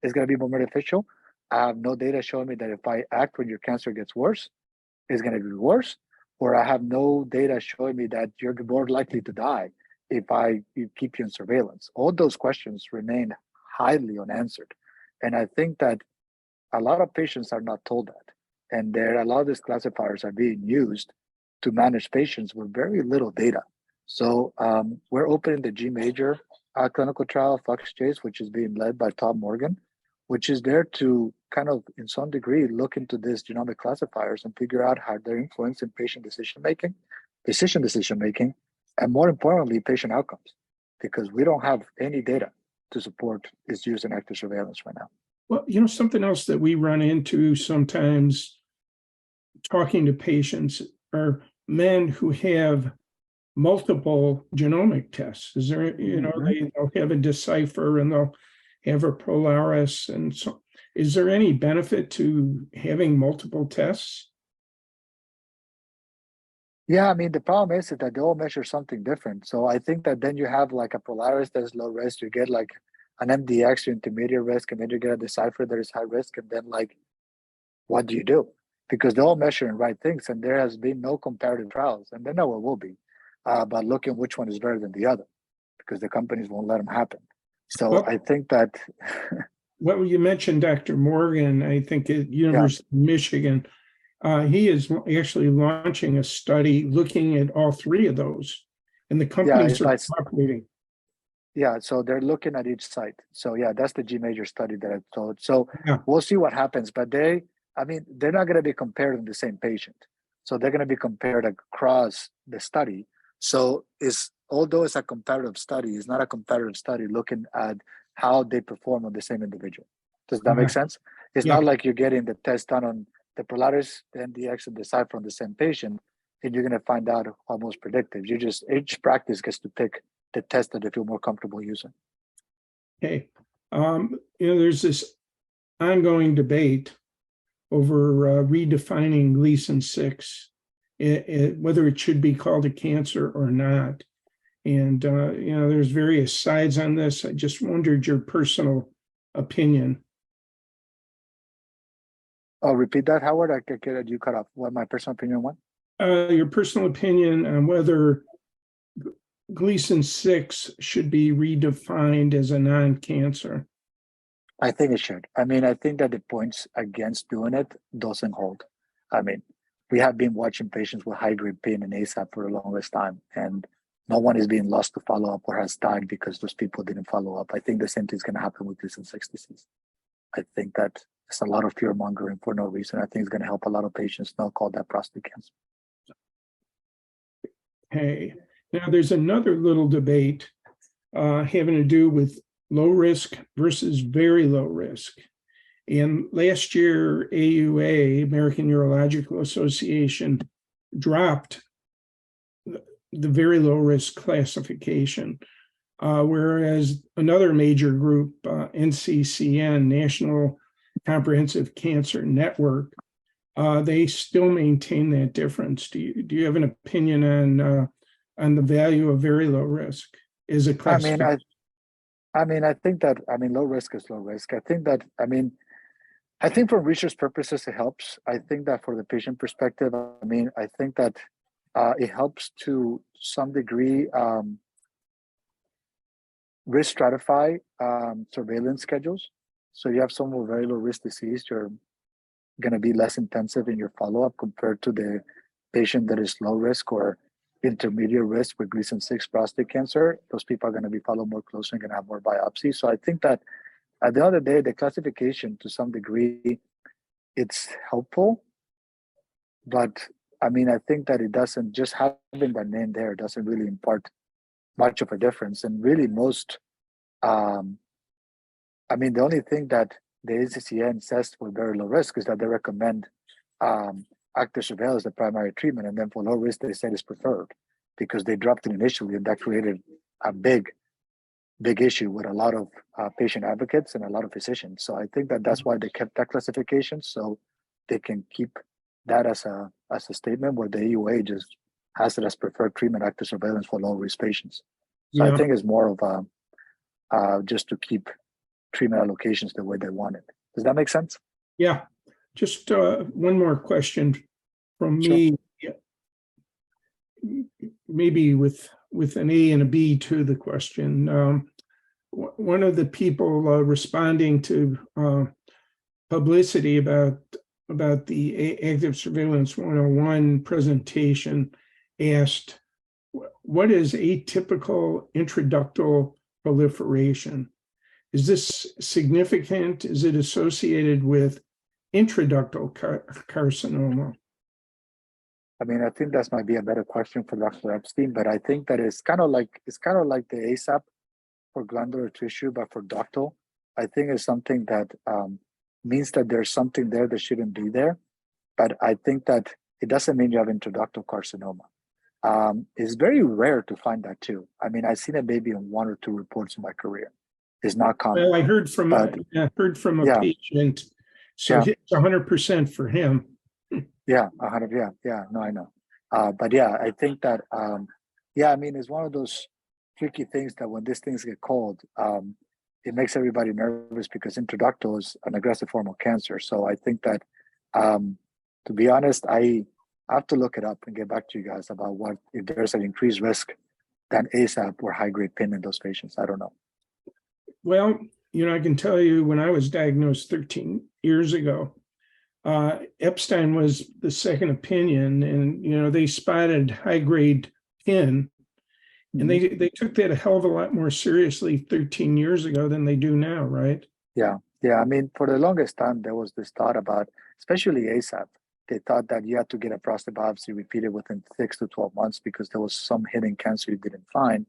is going to be more beneficial. I have no data showing me that if I act when your cancer gets worse, it's going to be worse. Or I have no data showing me that you're more likely to die if you keep you in surveillance. All those questions remain highly unanswered. And I think that a lot of patients are not told that. And a lot of these classifiers are being used to manage patients with very little data. So we're opening the G major clinical trial, Fox Chase, which is being led by Tom Morgan, which is there to kind of, in some degree, look into these genomic classifiers and figure out how they're influencing patient decision-making, and more importantly, patient outcomes, because we don't have any data to support its use in active surveillance right now. Well, something else that we run into sometimes talking to patients are men who have multiple genomic tests. Is there, they'll have a Decipher and they'll have a Polaris. And so is there any benefit to having multiple tests? Yeah, I mean, the problem is that they all measure something different. So I think that then you have like a Polaris that is low risk, you get like an MDX, intermediate risk, and then you get a Decipher that is high risk. And then like, what do you do? because they're all measuring right things, and there has been no comparative trials, and there never will be, but looking which one is better than the other, because the companies won't let them happen. So Well- I think that Well, you mentioned Dr. Morgan, I think at University of Michigan. He is actually launching a study looking at all three of those, and the companies are cooperating. yeah, so they're looking at each site. So yeah, that's the G major study that I told. So Yeah. we'll see what happens, but they're not going to be compared in the same patient. So they're going to be compared across the study. So although it's a comparative study, it's not a comparative study looking at how they perform on the same individual. Does that make sense? It's not like you're getting the test done on the Polaris, the NDX, and the Cypher on the same patient, and you're going to find out almost predictive. Each practice gets to pick the test that they feel more comfortable using. Okay. There's this ongoing debate over redefining Gleason 6, whether it should be called a cancer or not. And, there's various sides on this. I just wondered your personal opinion. Oh, repeat that, Howard. I could get you cut off. What my personal opinion was? Your personal opinion on whether Gleason 6 should be redefined as a non-cancer. I think it should. I think that the points against doing it doesn't hold. We have been watching patients with high-grade pain and ASAP for the longest time, and no one is being lost to follow-up or has died because those people didn't follow up. I think the same thing is going to happen with Gleason 6 disease. I think that it's a lot of fear mongering for no reason. I think it's going to help a lot of patients not call that prostate cancer. Hey, now there's another little debate having to do with low risk versus very low risk. And last year, AUA, American Urological Association, dropped the very low risk classification, whereas another major group, NCCN, National Comprehensive Cancer Network, they still maintain that difference. Do you have an opinion on the value of very low risk as a classification? I think that low risk is low risk. I think for research purposes it helps. I think that for the patient perspective, I think that it helps to some degree risk stratify surveillance schedules. So you have someone with very low risk disease, you're going to be less intensive in your follow-up compared to the patient that is low risk or intermediate risk with Gleason 6 prostate cancer. Those people are going to be followed more closely and going to have more biopsies. So I think that at the end of the day, the classification to some degree, it's helpful. But I think that it doesn't, just having that name there doesn't really impart much of a difference. And really most, the only thing that the ACCN says for very low risk is that they recommend active surveillance as the primary treatment. And then for low risk, they said it's preferred because they dropped it initially, and that created a big issue with a lot of patient advocates and a lot of physicians. So I think that that's why they kept that classification, so they can keep that as a statement where the EUA just has it as preferred treatment active surveillance for low risk patients. So I think it's more of just to keep treatment allocations the way they want it. Does that make sense? Yeah. Just one more question from me, maybe with an A and a B to the question. One of the people responding to publicity about the Active Surveillance 101 presentation asked, what is atypical intraductal proliferation? Is this significant? Is it associated with intraductal carcinoma? I think that might be a better question for Dr. Epstein, but I think that it's kind of like the ASAP for glandular tissue, but for ductal. I think it's something that means that there's something there that shouldn't be there. But I think that it doesn't mean you have intraductal carcinoma. It's very rare to find that too. I've seen it maybe in 1 or 2 reports in my career. It's not common. Well, I heard from a patient, so it's 100% for him. Yeah, 100. Yeah. No, I know. But yeah, I think that it's one of those tricky things that when these things get called, it makes everybody nervous because intraductal is an aggressive form of cancer. So I think that To be honest, I have to look it up and get back to you guys about what if there's an increased risk than ASAP or high grade PIN in those patients. I don't know. Well, I can tell you when I was diagnosed 13 years ago, Epstein was the second opinion, and they spotted high grade PIN, and they took that a hell of a lot more seriously 13 years ago than they do now, right? Yeah. I mean, for the longest time, there was this thought about, especially ASAP. They thought that you had to get a prostate biopsy repeated within 6 to 12 months because there was some hidden cancer you didn't find.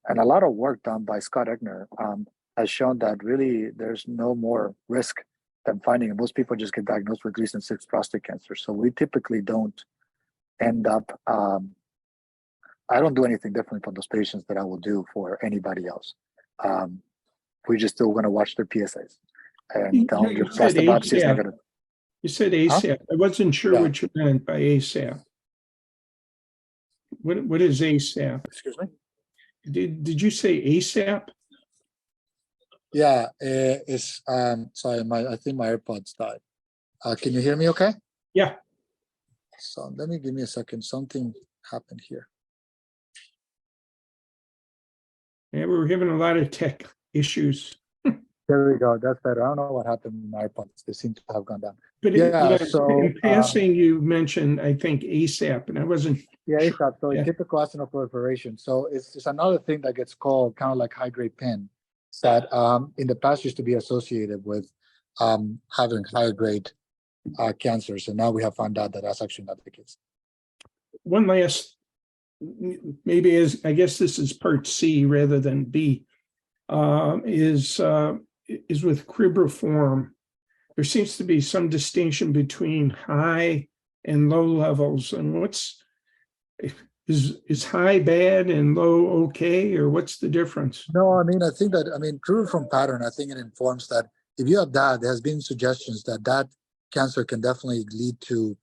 And a lot of work done by Scott Egner has shown that really there's no more risk than finding it. Most people just get diagnosed with Gleason 6 prostate cancer. So we typically don't end up, I don't do anything different for those patients that I will do for anybody else. We just still going to watch their PSAs and tell them your prostate biopsy is negative. You said ASAP. I wasn't sure what you meant by ASAP. What is ASAP? Excuse me? Did you say ASAP? Yeah, it's sorry, I think my AirPods died. Can you hear me okay? Yeah. So give me a second. Something happened here. Yeah, we were having a lot of tech issues. There we go. That's better. I don't know what happened with my AirPods. They seem to have gone down. But in passing, you mentioned, I think, ASAP, and I wasn't. Yeah, ASAP. So typical acidoproliferation proliferation. So it's another thing that gets called kind of like high grade PIN that in the past used to be associated with having higher grade cancers. And now we have found out that that's actually not the case. One last, maybe I guess this is part C rather than B, is with cribriform. There seems to be some distinction between high and low levels. And is high bad and low okay, or what's the difference? No, I mean, I think that, cribriform pattern, I think it informs that if you have that, there has been suggestions that cancer can definitely lead to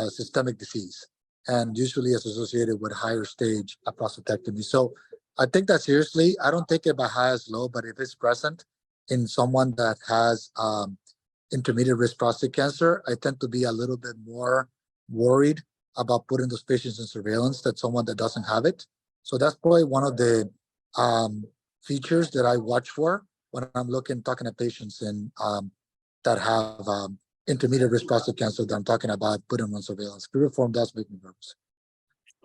systemic disease, and usually is associated with higher stage prostatectomy. So I take that seriously. I don't take it by high as low, but if it's present in someone that has intermediate risk prostate cancer, I tend to be a little bit more worried about putting those patients in surveillance than someone that doesn't have it. So that's probably one of the features that I watch for when I'm talking to patients that have intermediate risk prostate cancer that I'm talking about putting them on surveillance. Cribriform does make me nervous.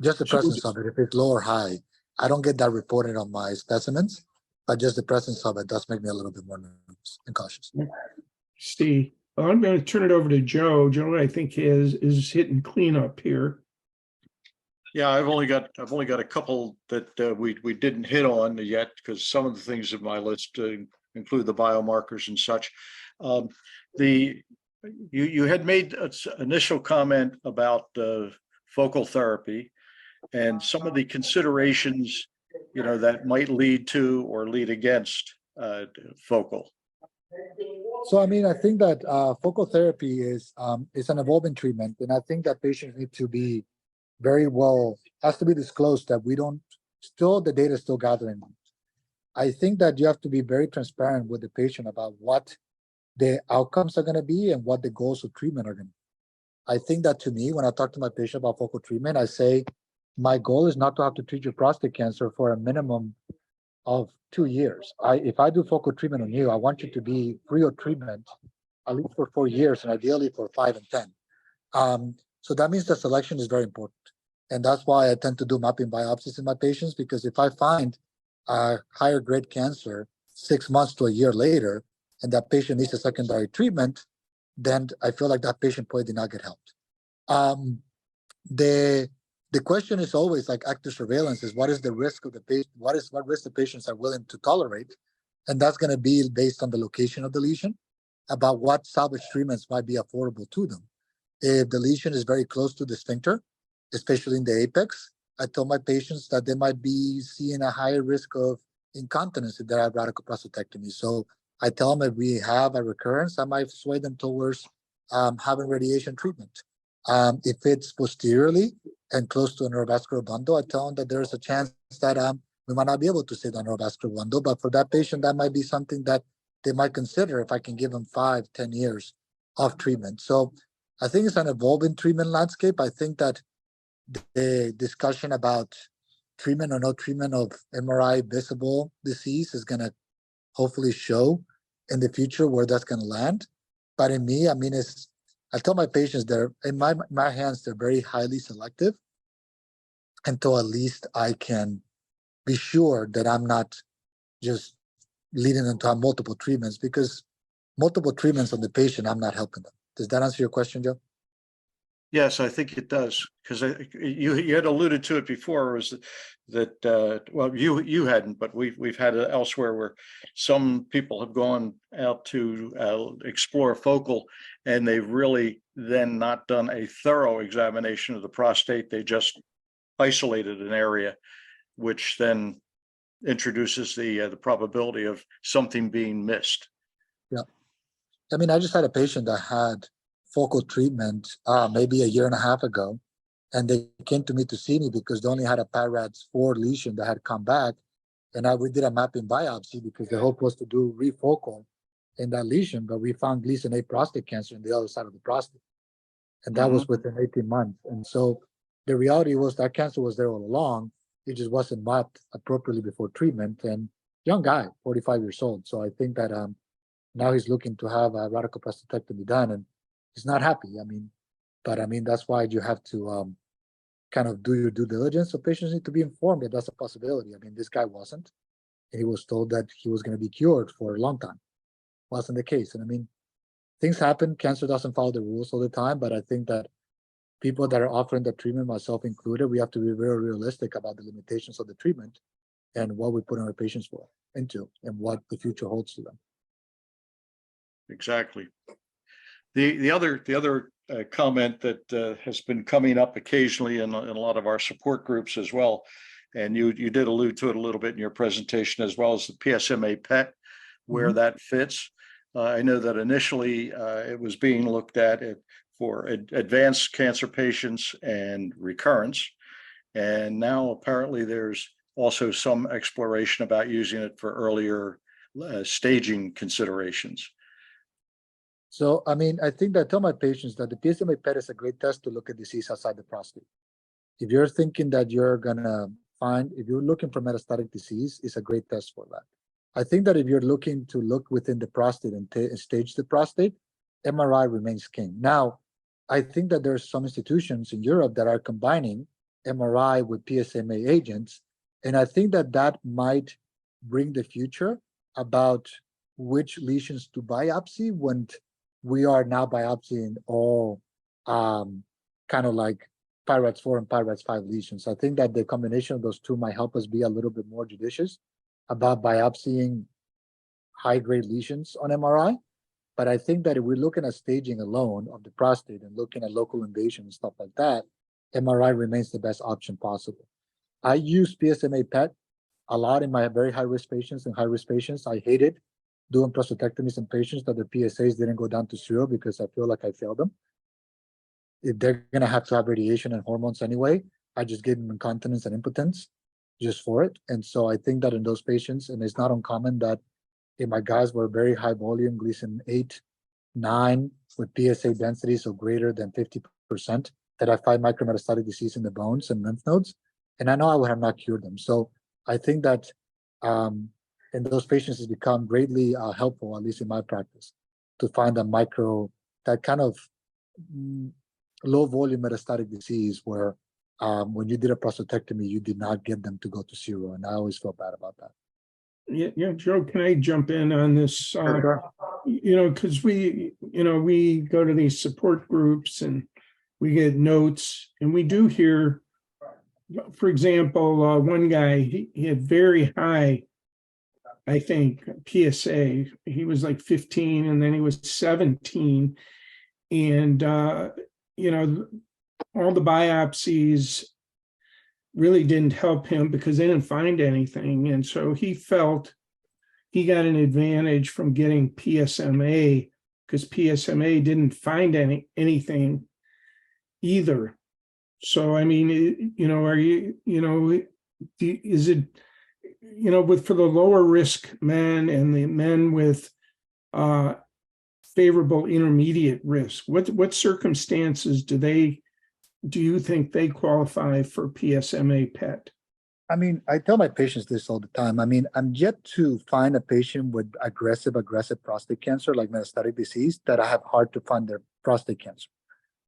Just the presence of it, if it's low or high, I don't get that reported on my specimens, but just the presence of it does make me a little bit more nervous and cautious. Steve, I'm going to turn it over to Joe. Joe, I think is hitting cleanup here. Yeah, I've only got a couple that we didn't hit on yet, because some of the things in my list include the biomarkers and such. You had made an initial comment about focal therapy and some of the considerations, that might lead to or lead against focal. So, I think that focal therapy is an evolving treatment, and I think that patients need to be has to be disclosed that the data is still gathering. I think that you have to be very transparent with the patient about what the outcomes are going to be and what the goals of treatment are going to be. I think that to me, when I talk to my patient about focal treatment, I say, my goal is not to have to treat your prostate cancer for a minimum of 2 years. If I do focal treatment on you, I want you to be free of treatment at least for 4 years, and ideally for 5 and 10. So that means the selection is very important. And that's why I tend to do mapping biopsies in my patients, because if I find a higher grade cancer 6 months to a year later, and that patient needs a secondary treatment, then I feel like that patient probably did not get helped. The question is always, like active surveillance, is what is the risk of the patient? What risk the patients are willing to tolerate? And that's going to be based on the location of the lesion, about what salvage treatments might be affordable to them. If the lesion is very close to the sphincter, especially in the apex, I tell my patients that they might be seeing a higher risk of incontinence if they have radical prostatectomy. So I tell them if we have a recurrence, I might sway them towards having radiation treatment. If it's posteriorly and close to a neurovascular bundle, I tell them that there's a chance that we might not be able to see the neurovascular bundle, but for that patient, that might be something that they might consider if I can give them 5-10 years of treatment. So I think it's an evolving treatment landscape. I think that the discussion about treatment or no treatment of MRI visible disease is going to hopefully show in the future where that's going to land. But in me, I mean, I tell my patients they're in my hands, they're very highly selective until at least I can be sure that I'm not just leading them to have multiple treatments, because multiple treatments on the patient, I'm not helping them. Does that answer your question, Joe? Yes, I think it does, because you had alluded to it before, was that well, you hadn't, but we've had it elsewhere where some people have gone out to explore focal, and they've really then not done a thorough examination of the prostate. They just isolated an area, which then introduces the probability of something being missed. Yeah. I mean, I just had a patient that had focal treatment maybe a year and a half ago, and they came to me to see me because they only had a PARADS4 lesion that had come back, and we did a mapping biopsy because the hope was to do refocal in that lesion, but we found Gleason 8 prostate cancer in the other side of the prostate, and that was within 18 months. And so the reality was that cancer was there all along. It just wasn't mapped appropriately before treatment. And young guy, 45 years old. So I think that now he's looking to have a radical prostatectomy done, and he's not happy. I mean, but I mean, that's why you have to kind of do your due diligence. So patients need to be informed that that's a possibility. I mean, this guy wasn't. He was told that he was going to be cured for a long time. Wasn't the case. And I mean, things happen. Cancer doesn't follow the rules all the time, but I think that people that are offering the treatment, myself included, we have to be very realistic about the limitations of the treatment and what we put our patients into and what the future holds to them. Exactly. The other comment that has been coming up occasionally in a lot of our support groups as well, and you did allude to it a little bit in your presentation, as well as the PSMA PET, where that fits. I know that initially it was being looked at for advanced cancer patients and recurrence, and now apparently there's also some exploration about using it for earlier staging considerations. So, I mean, I think that I tell my patients that the PSMA PET is a great test to look at disease outside the prostate. If you're thinking that you're gonna if you're looking for metastatic disease, it's a great test for that. I think that if you're looking to look within the prostate and stage the prostate, MRI remains king. Now, I think that there's some institutions in Europe that are combining MRI with PSMA agents, and I think that that might bring the future about which lesions to biopsy when we are now biopsying all kind of like PARADS4 and PARADS5 lesions. I think that the combination of those two might help us be a little bit more judicious about biopsying high-grade lesions on MRI. But I think that if we're looking at staging alone of the prostate and looking at local invasion and stuff like that, MRI remains the best option possible. I use PSMA PET a lot in my very high-risk patients and high-risk patients. I hated doing prostatectomies in patients that their PSAs didn't go down to 0 because I feel like I failed them. If they're going to have radiation and hormones anyway, I just give them incontinence and impotence just for it. And so I think that in those patients, and it's not uncommon that if my guys were very high volume, Gleason 8, 9, with PSA densities of greater than 50%, that I find micrometastatic disease in the bones and lymph nodes. And I know I would have not cured them. So I think that in those patients, it's become greatly helpful, at least in my practice, to find that kind of low volume metastatic disease where when you did a prostatectomy, you did not get them to go to 0. And I always felt bad about that. Yeah, Joe, can I jump in on this? Sure. You know, because we go to these support groups and we get notes, and we do hear, for example, one guy, he had very high, I think, PSA. He was like 15 and then he was 17. And, you know, all the biopsies really didn't help him because they didn't find anything. And so he felt he got an advantage from getting PSMA because PSMA didn't find anything either. So, I mean, you know, is it, you know, for the lower risk men and the men with favorable intermediate risk. What circumstances do you think they qualify for PSMA PET? I mean, I tell my patients this all the time. I mean, I'm yet to find a patient with aggressive prostate cancer, like metastatic disease, that I have hard to find their prostate cancer.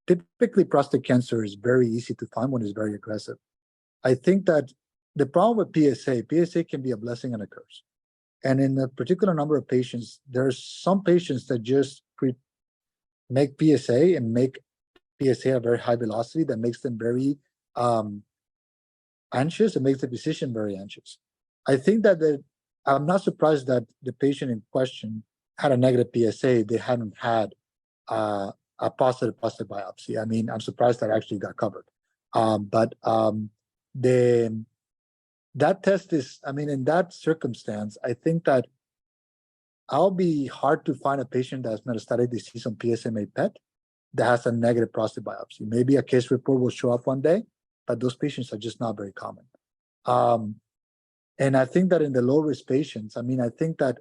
Typically, prostate cancer is very easy to find when it's very aggressive. I think that the problem with PSA can be a blessing and a curse. And in a particular number of patients, there's some patients that just make PSA and make PSA a very high velocity that makes them very anxious. It makes the physician very anxious. I think that I'm not surprised that the patient in question had a negative PSA. They hadn't had a positive prostate biopsy. I mean, I'm surprised that actually got covered. That test is, I mean, in that circumstance, I think that I'll be hard to find a patient that has metastatic disease on PSMA PET that has a negative prostate biopsy. Maybe a case report will show up one day, but those patients are just not very common. And I think that in the low-risk patients, I mean, I think that,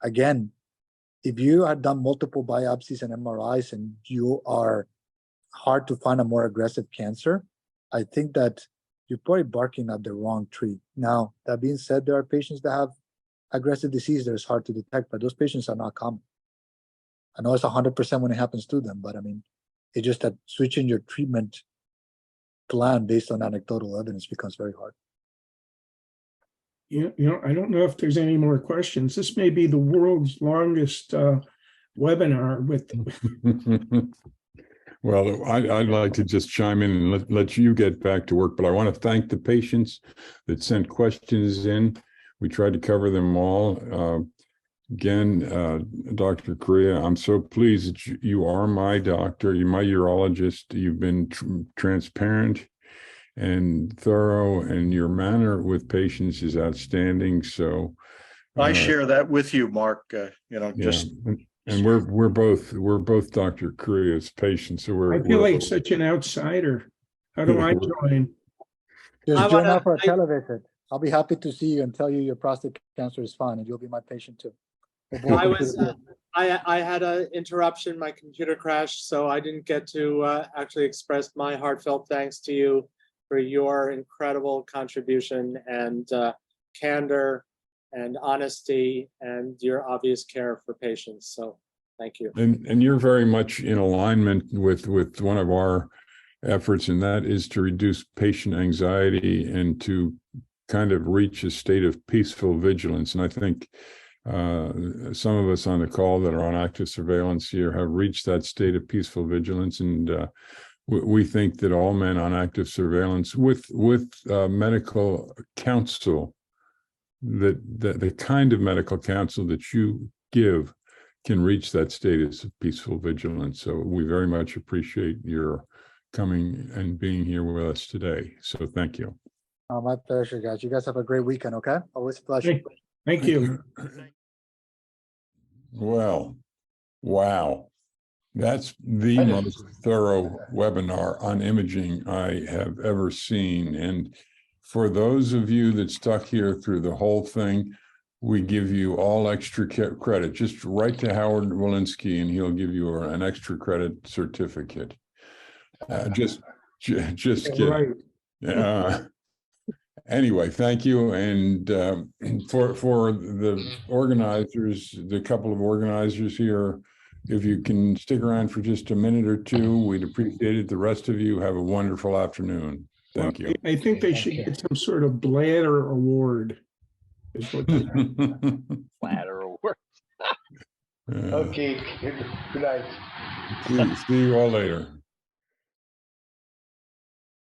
again, if you have done multiple biopsies and MRIs and you are hard to find a more aggressive cancer, I think that you're probably barking up the wrong tree. Now, that being said, there are patients that have aggressive disease that is hard to detect, but those patients are not common. I know it's 100% when it happens to them, but I mean, it's just that switching your treatment plan based on anecdotal evidence becomes very hard. You know, I don't know if there's any more questions. This may be the world's longest webinar with. Well, I'd like to just chime in and let you get back to work, but I want to thank the patients that sent questions in. We tried to cover them all. Again, Dr. Correa, I'm so pleased that you are my doctor. You're my urologist. You've been transparent and thorough, and your manner with patients is outstanding. So I share that with you, Mark. Just. And we're both Dr. Correa's patients. So I feel like such an outsider. How do I join? Just join up for a televisit. I'll be happy to see you and tell you your prostate cancer is fine, and you'll be my patient too. I had an interruption. My computer crashed, so I didn't get to actually express my heartfelt thanks to you for your incredible contribution and candor and honesty and your obvious care for patients. So thank you. And you're very much in alignment with one of our efforts, and that is to reduce patient anxiety and to kind of reach a state of peaceful vigilance. And I think some of us on the call that are on active surveillance here have reached that state of peaceful vigilance. And we think that all men on active surveillance with medical counsel, that the kind of medical counsel that you give can reach that status of peaceful vigilance. So we very much appreciate your coming and being here with us today. So thank you. My pleasure, guys. You guys have a great weekend, okay? Always a pleasure. Thank you. Well, wow. That's the most thorough webinar on imaging I have ever seen. And for those of you that stuck here through the whole thing, we give you all extra credit. Just write to Howard Walensky and he'll give you an extra credit certificate. Just kidding. Right. Anyway, thank you. And for the organizers, the couple of organizers here, if you can stick around for just a minute or two, we'd appreciate it. The rest of you have a wonderful afternoon. Thank you. I think they should get some sort of bladder award. Is what they Bladder award. Okay. Good night. See you all later.